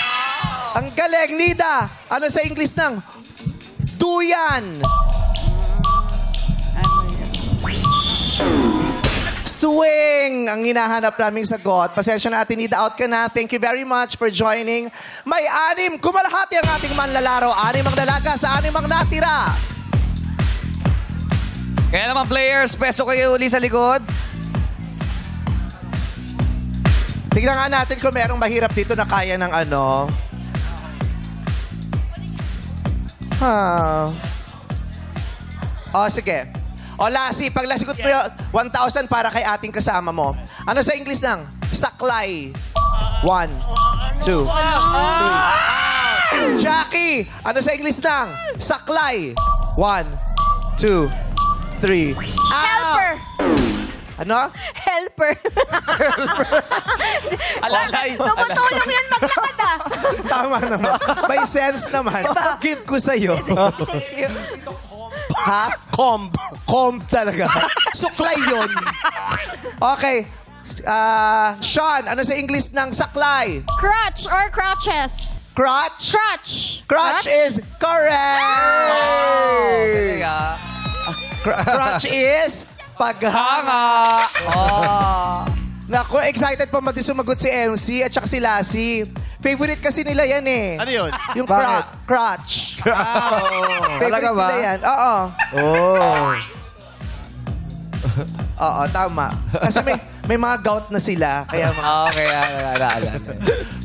Ang galing, Nida. Ano sa English ng duyan? Swing! Ang hinahanap naming sagot. Pasensya na, Nida, out ka na. Thank you very much for joining. May 6, kumalahati ang ating manlalaro. 6 ang dalaga sa 6 ang natira. Kaya naman players, peso kayo uli sa likod. Tignan nga natin kung merong mahirap dito na kaya ng ano. Sige. Lassie, pag lasigot mo yun, 1,000 para kay ating kasama mo. Ano sa English ng saklay? 1, 2, 3. Jackie, ano sa English ng saklay? 1, 2, 3. Helper. Ano? Helper. Alalay. Tumutulong yun maglakad ah. Tama naman. May sense naman. Give ko sa'yo. Thank you. Ha? Comb talaga. Suklay yun. Okay. Sean, ano sa English ng saklay? Crutch or crutches? Crotch? Crutch. Crotch is correct! Kaya, Crotch is paghanga. Naku, excited pa mati sumagot si MC at saka si Lassie. Favorite kasi nila yan eh. Ano yun? Yung Bakit? crotch. Talaga Favorite ba? nila yan. Oo. Oh. Oo, tama. Kasi may mga gout na sila. Kaya mga... okay, alala.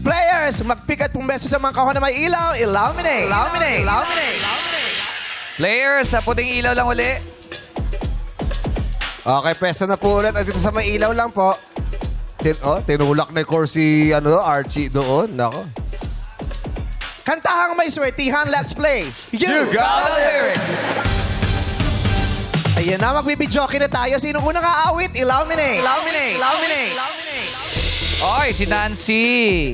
Players, mag-pick at pumeso sa mga kahon na may ilaw. Illuminate. Players, sa puting ilaw lang uli. Okay, peso na po ulit. At dito sa may ilaw lang po. Tinulak na si Archie doon. Nako. Kantahang may swertihan, let's play. You Got the lyrics. Ayan na, magbibidyoke na tayo. Sino unang aawit? Illuminate. Oy, si Nancy.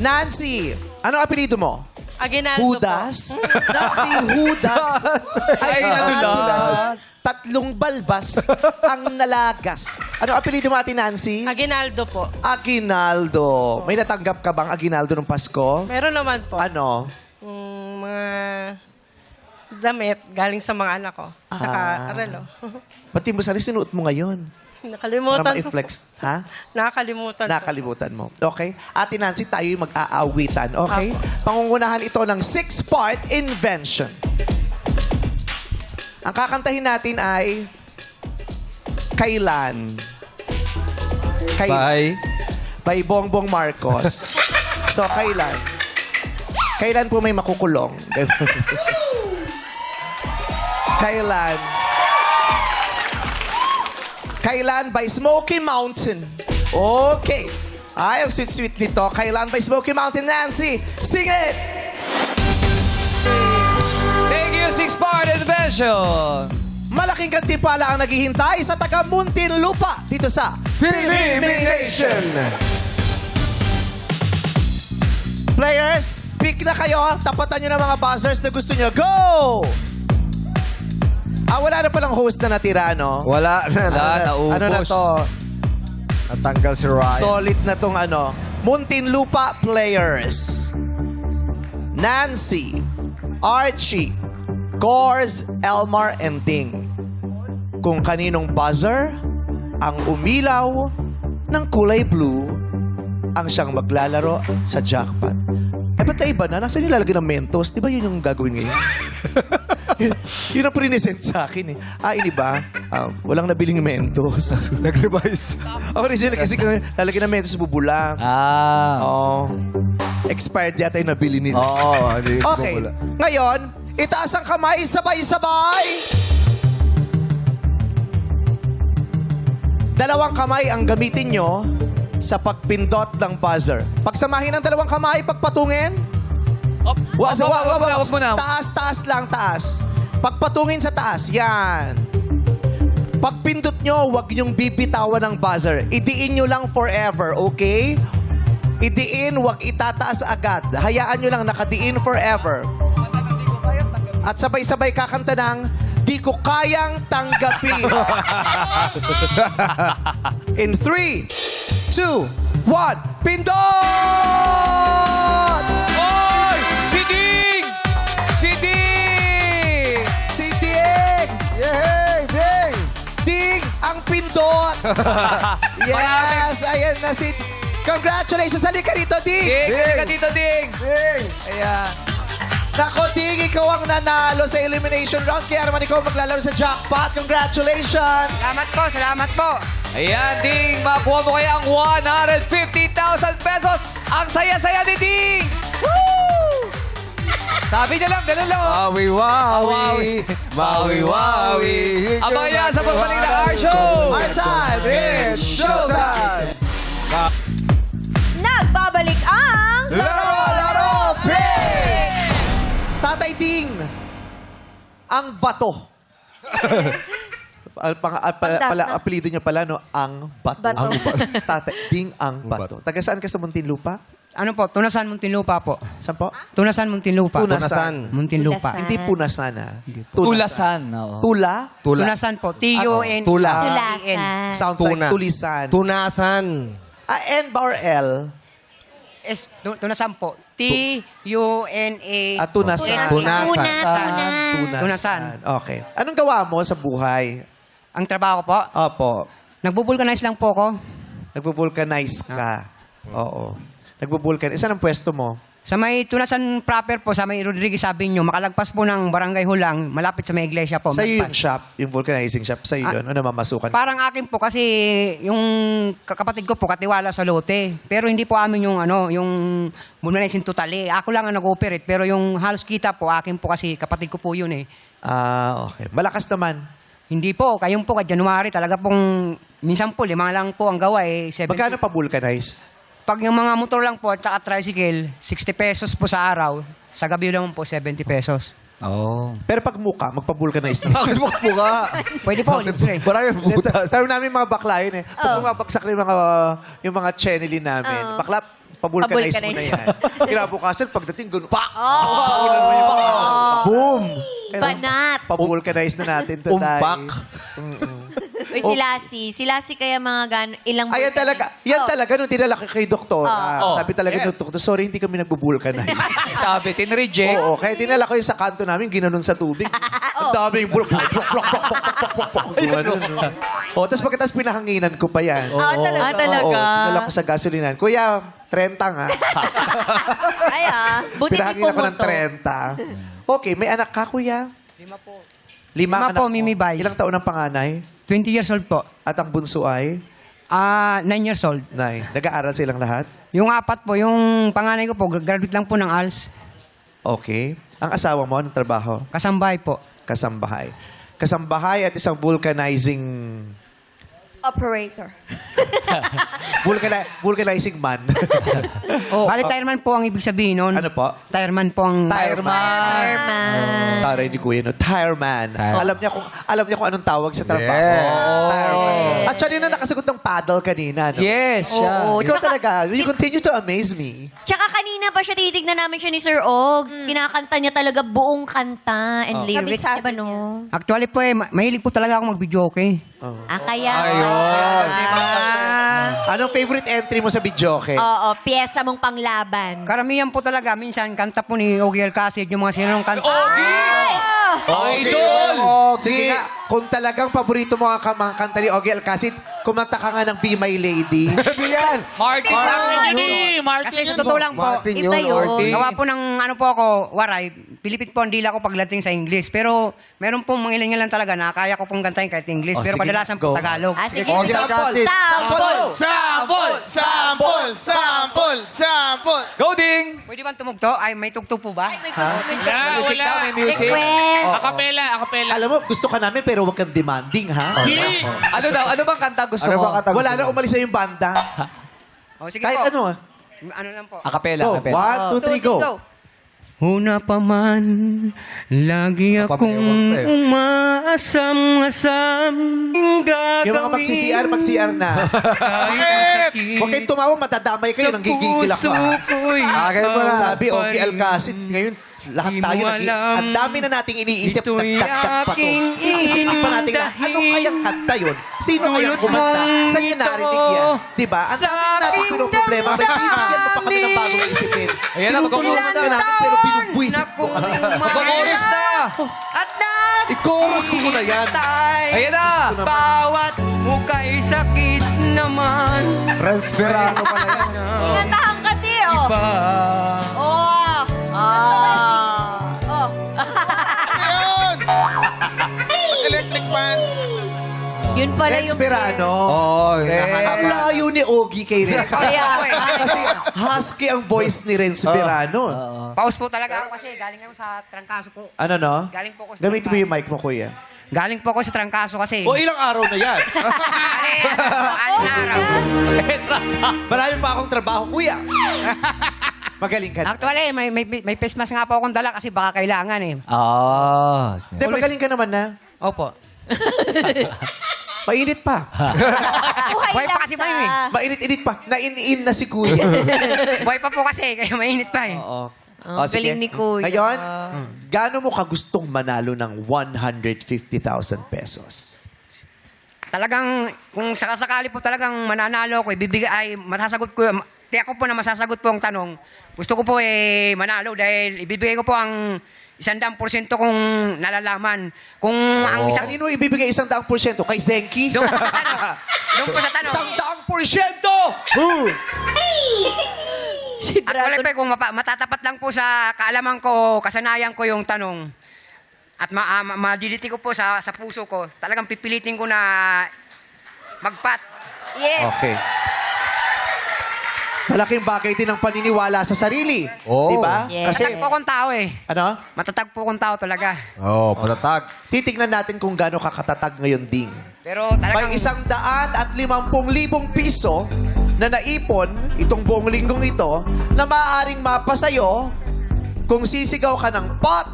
Nancy, anong apelido mo? Aguinaldo Hudas? Nancy Hudas. Ay, Hudas. 3 balbas ang nalagas. Anong apelido mo, Ate Nancy? Aguinaldo po. Aguinaldo. May natanggap ka bang Aguinaldo nung Pasko? Meron naman po. Ano? Mga damit galing sa mga anak ko. Saka relo. Pati mo sarili, sinuot mo ngayon. Para Nakalimutan ko. ma-flex. Ha? Nakakalimutan ko. Nakalimutan mo. Okay? Ate Nancy, tayo yung mag-aawitan. Okay? Pangungunahan ito ng 6-part invention. Ang kakantahin natin ay Kailan. Bye. By Bongbong Marcos. So, kailan? Kailan po may makukulong? Kailan? Kailan by Smoky Mountain. Okay. Ay, ang sweet-sweet nito. Kailan by Smoky Mountain, Nancy. Sing it! Thank you, 6-part invention. Malaking gantimpala ang naghihintay sa taga Muntinlupa dito sa Elimination. Players, pick na kayo. Tapatan nyo ng mga buzzers na gusto nyo. Go! Wala na palang host na natira, no? Wala na. Naubos. Ano na to? Natanggal si Ryan. Solid na tong ano. Muntinlupa players. Nancy, Archie, Cors, Elmar, and Ding. Kung kaninong buzzer ang umilaw ng kulay blue ang siyang maglalaro sa jackpot. Ba't na iba na? Nasa nilalagay ng Mentos? Di ba yun yung gagawin ngayon? Yun ang prinesent sa akin eh. Ini ba? Walang nabiling Mentos. Nag-revise. Original kasi lalagyan ng Mentos bubula. Oh. Expired yata yung nabili nila. Oo, hindi. Okay. Ngayon, itaas ang kamay, sabay-sabay. Dalawang kamay ang gamitin nyo sa pagpindot ng buzzer. Pagsamahin ng dalawang kamay, pagpatungin. Wag mo na. Taas, taas lang, taas. Pagpatungin sa taas, yan. Pagpindot nyo, huwag nyong bibitawan ng buzzer. Idiin nyo lang forever, okay? Idiin, huwag itataas agad. Hayaan nyo lang nakadiin forever. At sabay-sabay kakanta ng Di Ko Kayang Tanggapin. In 3, 2, 1, pindot! Oy! Si Ding! Si Ding! Si Ding! Yay! Ding! Ding ang pindot! Yes! Ayan na si... Congratulations! Halika rito, Ding! Ding! Halika dito, Ding! Ding! Ayan. Nako, Ding, ikaw ang nanalo sa elimination round. Kaya naman ikaw maglalaro sa jackpot. Congratulations! Salamat po, salamat po. Ayan, Ding! Makuha mo kaya ang 150,000 pesos! Ang saya-saya ni Ding! Woo! Sabi niya lang, ganun lang. Oh. Mawi-wawi! Mawi-wawi! Abangan yan sa pagbalik ng our show! Our time is showtime! Nagbabalik ang... Laro Pick! Tatay Ding, ang bato. Apelido niya pala, no? Ang bato. Bato. Ang bato. Tatay Ding, ang bato. Taga saan ka sa Muntinlupa? Ano po, Tunasan, Muntinlupa po. Saan po? Tunasan, Muntinlupa. Tunasan. Muntinlupa. Tulasan. Hindi punasan, ha? Tulasan. Oo. Tula? Tunasan po. T-U-N. Tula. Tulasan. Sounds Tuna. like tulisan. Tunasan. N ba or L? Tunasan po. T-U-N-A. Tunasan. Tunasan. Tunasan. Okay. Anong gawa mo sa buhay? Ang trabaho ko po, Opo. nagbo-vulcanize lang po ako. Nagbo-vulcanize ka. Oo. Nagbo-vulcanize. Saan ang pwesto mo? Sa may Tunasan proper po, sa may Rodriguez Avenue, makalagpas po ng Barangay Hulang, malapit sa may iglesia po. Sa'yo yung Magpas. shop, yung vulcanizing shop. Sa'yo yun. Ano mamasukan? Parang akin po kasi yung kapatid ko po katiwala sa lote. Pero hindi po amin yung yung vulcanizing totally. Ako lang ang nag-operate. Pero yung halos kita po, akin po kasi kapatid ko po yun eh. Okay. Malakas naman. Hindi po, kayong po, January talaga pong, minsan po, 5 lang po ang gawa eh. 70. Magkano pa vulcanize? Pag yung mga motor lang po at saka tricycle, 60 pesos po sa araw. Sa gabi naman po, 70 pesos. Oh. Pero pag muka, magpa-vulcanize na. Bakit mo ka? Pwede po, libre. Marami butas. Pero namin mga bakla yun eh. Pag bumabagsak na yung mga chenili namin, bakla, pa-vulcanize mo na yan. Kinabukasan, pagdating, gano'n, pak! Boom! Banat. Pa-vulcanize na natin to, Tay. Umpak. Uy, si Lassie kaya mga ilang Ayan talaga. Yan talaga nung tinala kay doktor. Oh. Sabi talaga nung doktor, sorry, hindi kami nagbo-vulcanize. Sabi, tinreject. Oo, kaya dinala ko yung sa kanto namin, ginanon sa tubig. Ang daming bulok. Tapos pagkatapos pinahanginan ko pa yan. talaga. Oo, dinala ko sa gasolinan. Kuya, 30 nga. Ay buti di Pinahanginan ko ng pumunto. 30. Okay, may anak ka, kuya? 5 po. 5 Lima anak po, mo. Mimi Vice. Ilang taon ang panganay? 20 years old po. At ang bunso ay? 9 years old. 9. Nag-aaral silang lahat? Yung 4 po, yung panganay ko po, graduate lang po ng ALS. Okay. Ang asawa mo, anong trabaho? Kasambahay po. Kasambahay. Kasambahay at isang vulcanizing... Operator. vulcanizing man. Bali, tireman po ang ibig sabihin nun. Ano po? Tireman po ang... Fireman. Taray ni Kuya, no? Tireman. Alam niya kung anong tawag sa trabaho. Yes. Tireman. Actually, na nakasagot ng paddle kanina, no? Yes, siya. Oo. Ikaw talaga, you continue to amaze me. Tsaka kanina pa siya titignan namin siya ni Sir Ogs. Kinakanta niya talaga buong kanta and lyrics. Diba, no? Actually po mahilig po talaga ako mag-video, okay? Kaya... Ayun. Anong favorite entry mo sa videoke? Oo, pyesa mong panglaban. Karamihan po talaga, minsan kanta po ni Ogie Alcacid, yung mga sinanong kanta. Idol! Sige nga, kung talagang paborito mo ang kanta ni Ogie Alcacid, kumanta ka nga ng Be My Lady. Yan! Martin! Kasi sa totoo lang po, Martin Iba yun. yun. Martin. gawa po ng ano po ako, waray, Pilipit po ang dila ko pagdating sa English. Pero meron pong mga ilan talaga na kaya ko pong kantahin kahit English. Oh, pero sige, kadalasan go. po Tagalog. Sige, Okay, sample. Alcacid. Sample. Sample! Sample! Sample! Sample! Go, Ding! Pwede ba tumugto? Ay, may tugtog po ba? Ay, may gusto mo. Wala, Music wala. daw, may music. Request. Akapela, akapela. Alam mo, gusto ka namin pero huwag kang demanding, ha? Hindi. Ano daw? Ano bang kanta gusto Ano mo? ba kanta gusto Wala mo? na, umalis na yung banda. O, sige Kahit po. ano, ah. Ano lang po. Akapela, Go. akapela. 1, 2, 3, go. Una pa man, lagi akong umaasam-asam gagawin. Yung mga mag-CCR, mag-CR na. Huwag kayong tumawa, matadamay kayo, nang gigigil ako. Akin mo na. Sabi, okay, Alcacid, ngayon, lahat Di tayo, mo alam, ang dami na nating iniisip, ito'y nagdagdag pa to. aking Iisipin pa natin lahat, anong kayang kanta yun? Sino kayang Dulot kumanta? mong Saan nyo narinig yan? Diba? Ang sa dami na natin aking pinoproblema. May bibigyan mo pa kami ng damdamin. bagong isipin. Ayan na, Tinutulungan ka magkukulang namin, pero binubwisit mo kami. Mag-chorus na! At I-chorus mo na yan. Ayan na! bawat muka'y sakit naman. Renspirano pala yan. Pinantahan ka, di, oh. Oh. Oh. Ayun! Mag-electric fan. Yun pala yung... Renspirano. Oo, Ang hinahanap. layo ni Ogie kay Renspirano. Kaya. Kasi husky ang voice ni Renspirano. Paus po talaga ako kasi galing ako sa trangkaso po. Ano no? Galing po ako sa Gamitin mo yung mic mo, kuya. Galing po ako sa trangkaso kasi. O ilang araw na yan? Ano na araw. Marami pa akong trabaho, kuya. Magaling ka na. Actually, may face mask nga po akong dala kasi baka kailangan eh. Ah. Hindi, magaling ka naman na. Opo. Mainit pa. Buhay Buhay pa lang kasi siya. ba yun Mainit-init pa. Nain-in na si kuya. Buhay pa po kasi, kaya mainit pa eh. Oo. Oh, sige. galing ni kuya. Ngayon, gaano mo kagustong manalo ng 150,000 pesos? Talagang, kung sakasakali po talagang mananalo ko, ibibigay, ay masasagot ko, tiyak ko po na masasagot po ang tanong. Gusto ko po manalo dahil ibibigay ko po ang 100% kung nalalaman. Kung ang isang... Kanino ibibigay 100%? Kay Zenki? Doon po sa tanong. Doon po sa tanong. 100%! Si At wala pa, kung matatapat lang po sa kaalaman ko, kasanayan ko yung tanong, at madiditi ko po sa puso ko, talagang pipilitin ko na magpat. Yes. Okay. Malaking bagay din ang paniniwala sa sarili. Oo. Diba? Yes. Kasi, Matatag po akong tao eh. ano? Matatag po akong tao talaga. Oo, patatag. Titignan natin kung gaano kakatatag ngayon, Ding. Pero talagang... May 150,000 piso na naipon itong buong linggong ito na maaaring mapasayo kung sisigaw ka ng pot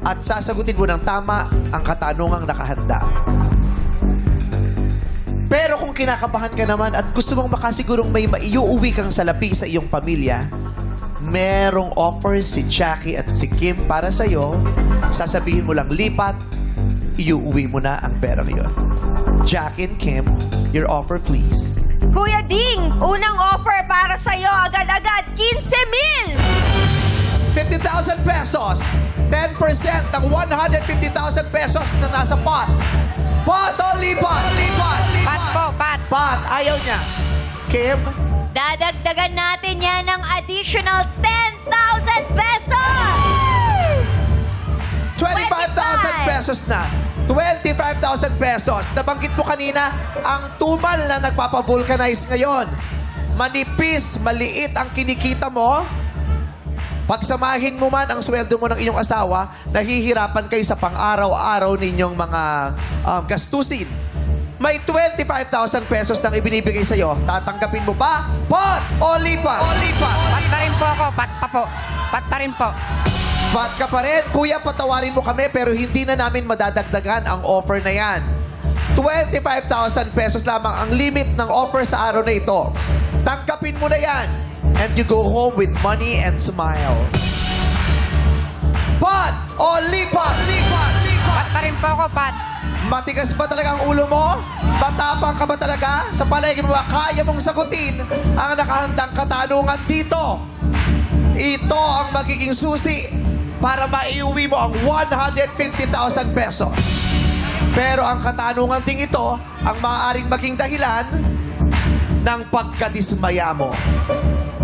at sasagutin mo ng tama ang katanungang nakahanda. Pero kung kinakabahan ka naman at gusto mong makasigurong may maiuuwi kang salapi sa iyong pamilya, merong offer si Jackie at si Kim para sa'yo. Sasabihin mo lang lipat, iuuwi mo na ang perang yon. Jackie and Kim, your offer please. Kuya Ding, unang offer para sa'yo, agad-agad, 15,000! 50,000 pesos. 10% ng 150,000 pesos na nasa pot. Pot o lipat? Lipat. Pat po, pat. Pot. Ayaw niya. Kim, Dadagdagan natin yan ng additional 10,000 pesos! 25,000 pesos na. 25,000 pesos. Nabanggit mo kanina, ang tumal na nagpapavulcanize ngayon. Manipis, maliit ang kinikita mo. Pagsamahin mo man ang sweldo mo ng iyong asawa, nahihirapan kayo sa pang-araw-araw ninyong mga gastusin. May 25,000 pesos nang ibinibigay sa'yo. Tatanggapin mo ba? Pot o lipat? O lipat. Pat pa rin po ako, pat pa po. Pat pa rin po. Pat ka pa rin. Kuya, patawarin mo kami pero hindi na namin madadagdagan ang offer na yan. 25,000 pesos lamang ang limit ng offer sa araw na ito. Tanggapin mo na yan. And you go home with money and smile. Pat o lipat? Lipat. Pat pa rin po ako, pat. Matigas ba talaga ang ulo mo? Matapang ka ba talaga? Sa palagi mo ba kaya mong sagutin ang nakahandang katanungan dito? Ito ang magiging susi para maiuwi mo ang 150,000 pesos. Pero ang katanungan ding ito ang maaaring maging dahilan ng pagkadismaya mo.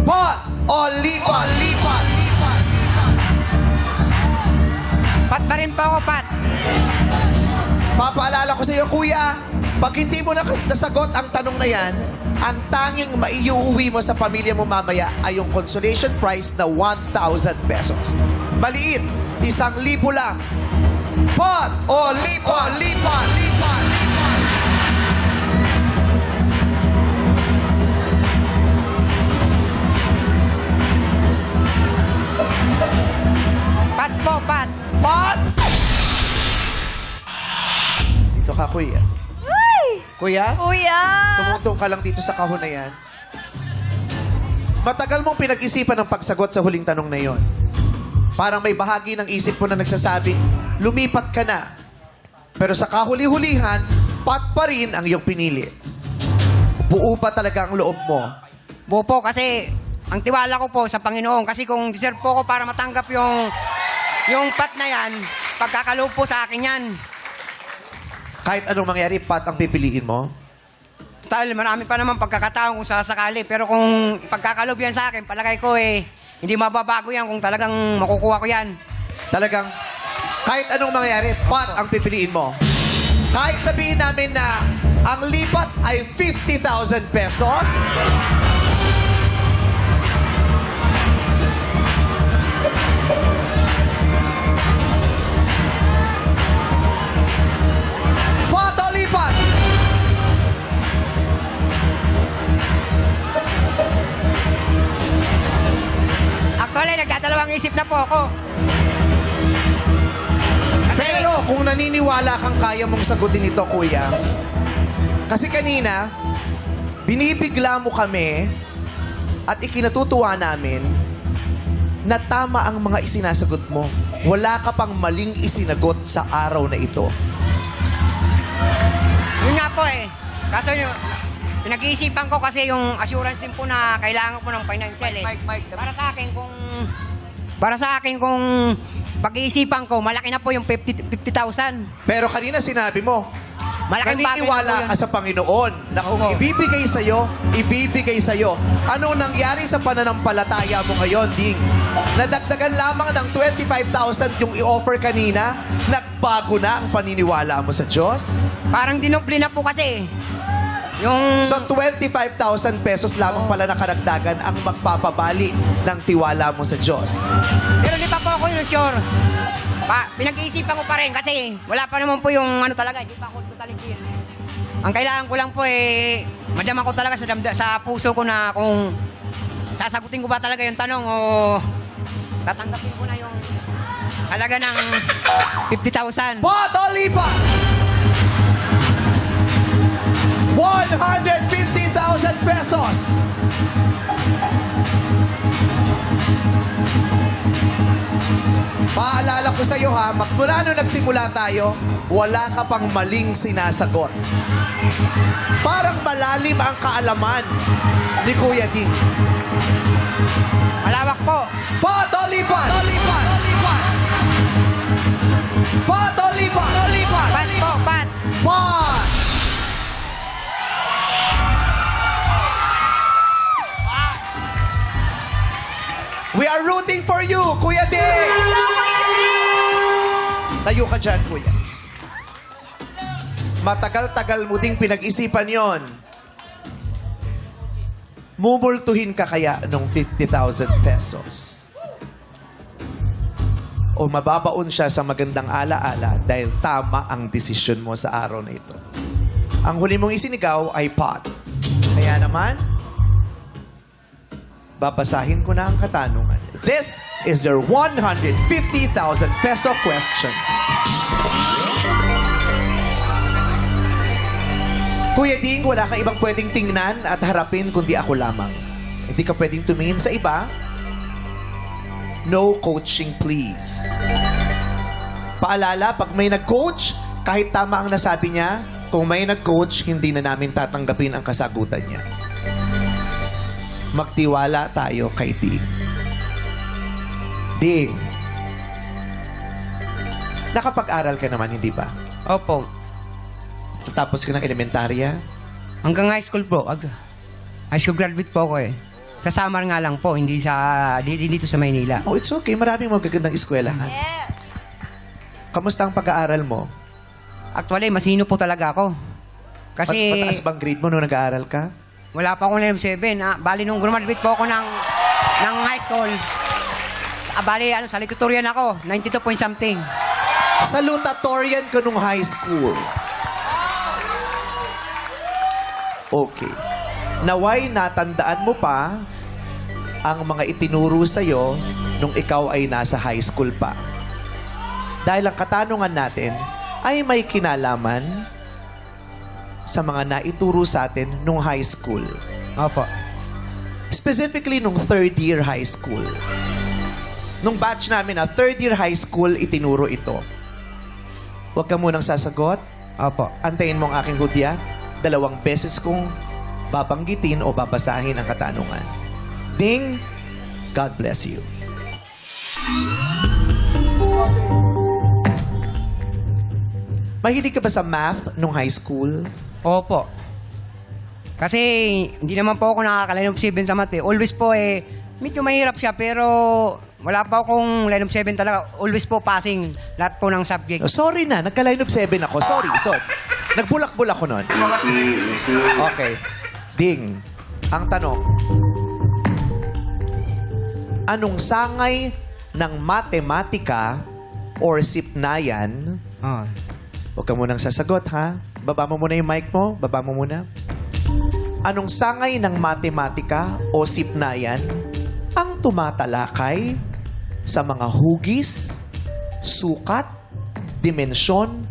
Pot o lipat? Lipat. po ako, Pat. Papaalala ko sa iyo, kuya, pag hindi mo nasagot ang tanong na yan, ang tanging maiuwi mo sa pamilya mo mamaya ay yung consolation prize na 1,000 pesos. Maliit, 1,000 lang. Pot o lipat, lipat, lipat, lipat. Pat po, Pat. Pot! Dito ka, kuya. Kuya? Kuya! Tumutong ka lang dito sa kahon na yan. Matagal mong pinag-isipan ang pagsagot sa huling tanong na yon. Parang may bahagi ng isip mo na nagsasabing, lumipat ka na. Pero sa kahuli-hulihan, Pat pa rin ang iyong pinili. Buo ba talaga ang loob mo? Buo po kasi ang tiwala ko po sa Panginoon. Kasi kung deserve po ko para matanggap yung Pat na yan, pagkakaloob po sa akin yan. Kahit anong mangyari, Pat ang pipiliin mo? Total, marami pa naman pagkakataon kung sasakali. Pero kung pagkakaloob yan sa akin, palagay ko hindi mababago yan kung talagang makukuha ko yan. Talagang, kahit anong mangyari, Pat ang pipiliin mo. Kahit sabihin namin na ang lipat ay 50,000 pesos, Pat o lipat? Actually, nagdadalawang isip na po ako. Pero kung naniniwala kang kaya mong sagutin ito, kuya, kasi kanina, binibigla mo kami at ikinatutuwa namin na tama ang mga isinasagot mo. Wala ka pang maling isinagot sa araw na ito. Yun nga po Kaso pinag-iisipan ko kasi yung assurance din po na kailangan ko ng financial Para sa akin kung pag-iisipan ko, malaki na po yung 50,000. Pero kanina sinabi mo, Malaking bagay naniniwala na po ka sa Panginoon na kung Opo. ibibigay sa'yo, ibibigay sa'yo. Ano nangyari sa pananampalataya mo ngayon, Ding? Nadagdagan lamang ng 25,000 yung i-offer kanina, nagbago na ang paniniwala mo sa Diyos? Parang dinobli na po kasi. Yung... So 25,000 pesos lamang pala na karagdagan ang magpapabali ng tiwala mo sa Diyos. Pero di pa po ako yun sure. Pinag-iisipan ko pa rin kasi wala pa naman po yung talaga, di pa ako totally clear. Ang kailangan ko lang po madama ko talaga sa puso ko na kung sasagutin ko ba talaga yung tanong o tatanggapin ko na yung halaga ng 50,000. Pot o lipat? 150,000 pesos! Paalala ko sa iyo ha, mula nung nagsimula tayo, wala ka pang maling sinasagot. Parang malalim ang kaalaman ni Kuya Ding. Malawak po. Pot o lipat? Pot o lipat? Pot o lipat? Pat po, pat. Pot! We are rooting for you, Kuya Ding! Tayo ka dyan, Kuya. Matagal-tagal mo ding pinag-isipan yon. Mumultuhin ka kaya ng 50,000 pesos? O mababaon siya sa magandang alaala dahil tama ang desisyon mo sa araw na ito? Ang huli mong isinigaw ay pot. Kaya naman, babasahin ko na ang katanungan. This is your 150,000 peso question. Kuya Ding, wala ka ibang pwedeng tingnan at harapin kundi ako lamang. Hindi ka pwedeng tumingin sa iba. No coaching, please. Paalala, pag may nag-coach, kahit tama ang nasabi niya, kung may nag-coach, hindi na namin tatanggapin ang kasagutan niya. Magtiwala tayo kay Ding. Ding, nakapag-aral ka naman, hindi ba? Opo. Tapos ka ng elementarya? Hanggang high school po. High school graduate po ako Sa Samar nga lang po, hindi dito sa Maynila. Oh, it's okay. Maraming magagandang eskwelahan. Kamusta ang pag-aaral mo? Actually, masino po talaga ako. Kasi Mataas bang grade mo nung nag-aaral ka? wala pa akong level 7. Bali, nung graduate po ako ng high school, bali, salutatorian ako, 92 point something. Salutatorian ka nung high school. Okay. Naway natandaan mo pa ang mga itinuro sa'yo nung ikaw ay nasa high school pa. Dahil ang katanungan natin ay may kinalaman sa mga naituro sa atin nung high school. Opo. Specifically nung third year high school. Nung batch namin na third year high school, itinuro ito. Huwag ka munang sasagot. Opo. Antayin mo ang aking hudya. 2 beses kong babanggitin o babasahin ang katanungan. Ding, God bless you. Mahilig ka ba sa math nung high school? Opo. Kasi hindi naman po ako nakaka-line of 7 sa math eh. Always po medyo mahirap siya pero wala pa akong line of 7 talaga. Always po passing lahat po ng subject. Oh, sorry na, nagka-line of 7 ako. Sorry. Nagbulak-bulak ko nun. Okay. Ding, ang tanong. Anong sangay ng matematika or sipnayan? Oh. Huwag ka munang sasagot, ha? Baba mo muna yung mic mo. Baba mo muna. Anong sangay ng matematika o sipnayan ang tumatalakay sa mga hugis, sukat, dimensyon,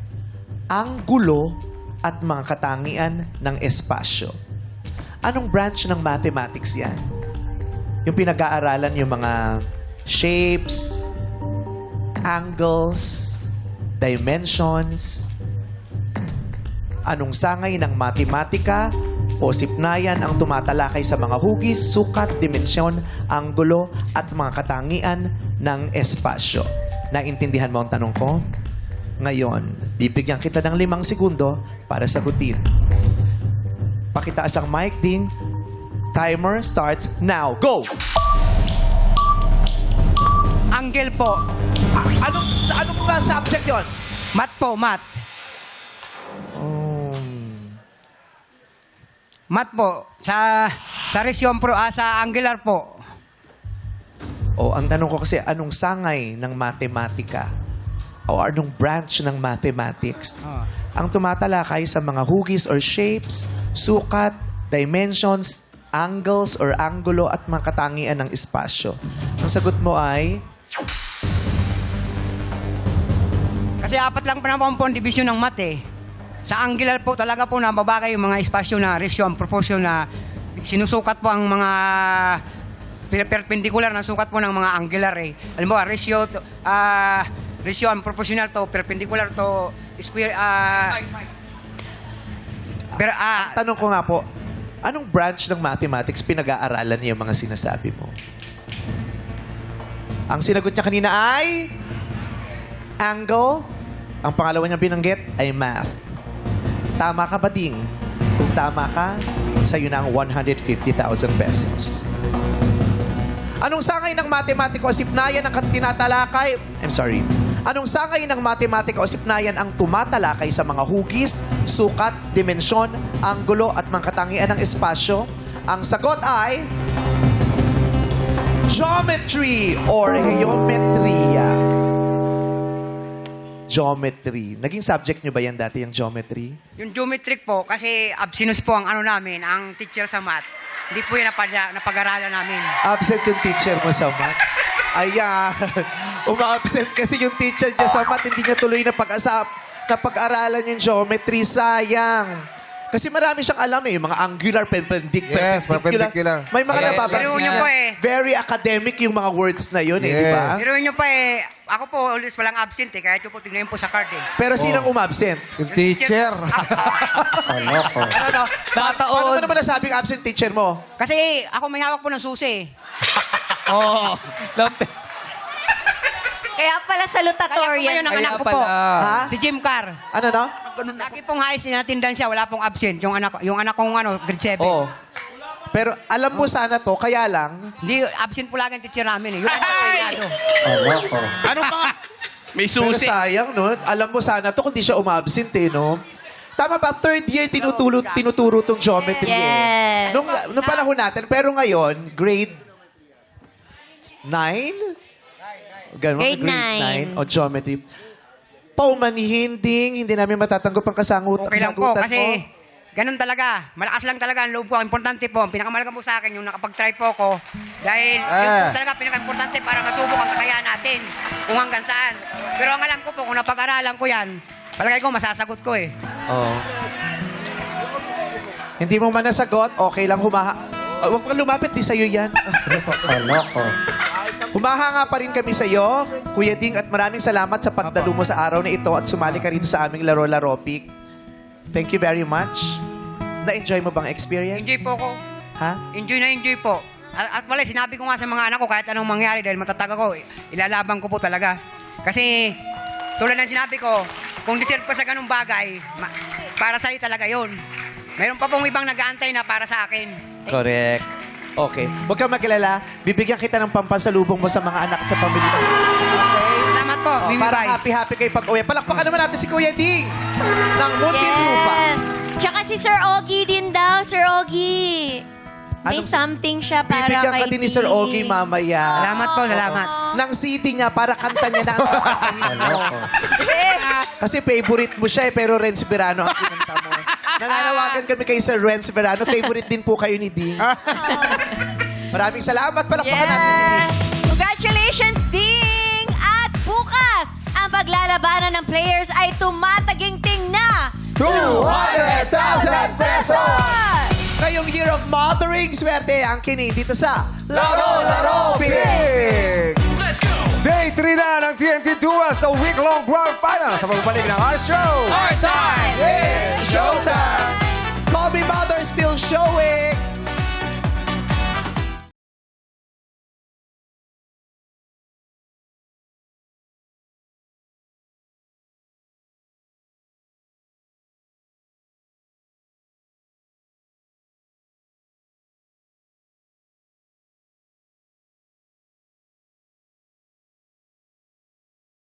anggulo, at mga katangian ng espasyo? Anong branch ng mathematics yan? Yung pinag-aaralan yung mga shapes, angles, dimensions. Anong sangay ng matematika o sipnayan ang tumatalakay sa mga hugis, sukat, dimensyon, anggulo, at mga katangian ng espasyo? Naintindihan mo ang tanong ko? Ngayon, bibigyan kita ng 5 segundo para sagutin. Pakitaas ang mic, Ding. Timer starts now. Go! Angle po. Anong subject yon? Math po, math. Math po. Sa resyon pro, sa angular po. Ang tanong ko kasi, anong sangay ng matematika o anong branch ng mathematics ang tumatalakay sa mga hugis or shapes, sukat, dimensions, angles or anggulo at mga katangian ng espasyo? Ang sagot mo ay... Kasi 4 lang pa naman po ang division ng math eh. Sa angular po talaga po nababagay yung mga espasyo na ratio, ang proportion na sinusukat po ang mga perpendicular na sukat po ng mga angular eh. Alam mo, ratio ang proportional to perpendicular to square. Tanong ko nga po, anong branch ng mathematics pinag-aaralan niya yung mga sinasabi mo? Ang sinagot niya kanina ay angle. Ang pangalawa niyang binanggit ay math. Tama ka ba, Ding? Kung tama ka, sa'yo na ang 150,000 pesos. Anong sangay ng matematika o sipnayan ang tinatalakay? Anong sangay ng matematika o sipnayan ang tumatalakay sa mga hugis, sukat, dimensyon, anggulo at mga katangian ng espasyo? Ang sagot ay... geometry or geometria. Geometry. Naging subject nyo ba yan dati, yung geometry? Yung geometric po, kasi absinus po ang namin, ang teacher sa math. Hindi po yung napag-aralan namin. Absent yung teacher mo sa math? Ayan. Uma-absent kasi yung teacher niya sa math, hindi niya tuloy na pag-aralan yung geometry. Sayang. Kasi marami siyang alam yung mga angular, Yes, perpendicular. May mga Biruin niyo po eh. Very academic yung mga words na yun di ba? Biruin niyo pa eh. Ako po, always walang absent eh. Kaya ito po, tingnan po sa card eh. Pero sinang umabsent? Yung teacher. Paano mo naman nasabing absent teacher mo? Kasi ako may hawak po ng susi. Kaya pala Kaya po salutatorian. ngayon ang anak ko po. Ha? Si Jim Carr. Ano no? Lagi pong high sinatindan siya, wala pong absent. Yung anak kong grade 7. Oo. Pero alam mo sana to, kaya lang... Hindi, absent po lagi ang teacher namin eh. Yung anak ko, May Pero susi. sayang, no? Alam mo sana to kung di siya umabsent, eh, no? Tama ba? Third year tinuturo tong geometry, eh. Yes. Nung panahon natin. Pero ngayon, grade 9? Ganun, Grade grade 9 9. o geometry. Paumanhin, hindi namin matatanggap ang Okay lang po, kasagutan kasi mo. ganun talaga. Malakas lang talaga ang loob ko. Ang importante po, ang pinakamalaga po sa akin, yung nakapag-try po ko. Dahil yun po talaga pinaka-importante para masubok ang kakayahan natin kung hanggang saan. Pero ang alam ko po, kung napag-aralan ko yan, palagay ko masasagot ko eh. Oo. Hindi mo man nasagot, okay lang huwag kang lumapit, di sa'yo yan. Humahanga pa rin kami sa'yo, Kuya Ding, at maraming salamat sa pagdalo mo sa araw na ito at sumali ka rito sa aming Laro-Laro Pick. Thank you very much. Na-enjoy mo bang experience? Enjoy po ko. Ha? Enjoy na enjoy po. At wala, sinabi ko nga sa mga anak ko, kahit anong mangyari, dahil matatag ako, ilalaban ko po talaga. Kasi, tulad ng sinabi ko, kung deserve ka sa ganung bagay, para sa'yo talaga yon. Mayroon pa pong ibang nag-aantay na para sa akin. Correct. Okay. Huwag kang mag-alala. Bibigyan kita ng pampansalubong mo sa mga anak at sa pamilya. Okay? Salamat po, Oh, Mimi para Bay. happy-happy kayo pag-uwi. Palakpakan naman natin si Kuya Ding ng Muntinlupa. Yes. Tsaka si Sir Ogie din daw, Sir Ogie. May Anong- something siya para Bibigyan kay ka din ni Sir Ding. Ogie mamaya. Salamat po, salamat. Ng CD niya para kanta niya na ang kakahin mo. Kasi favorite mo siya pero Renz Verano ang kinanta mo. Nananawagan kami kay Sir Renz Verano. Favorite din po kayo ni Ding. Maraming salamat. Palakpakan natin si Ding. Congratulations, Ding! At bukas, ang paglalabanan ng players ay tumataginting na 200,000 pesos! Ngayong Year of Mothering, swerte ang kinig dito sa Laro-Laro Pick! Day 3 na ng TNT Duel sa week-long grand final sa pagbalik ng our show! It's showtime! Call Me Mother still showing!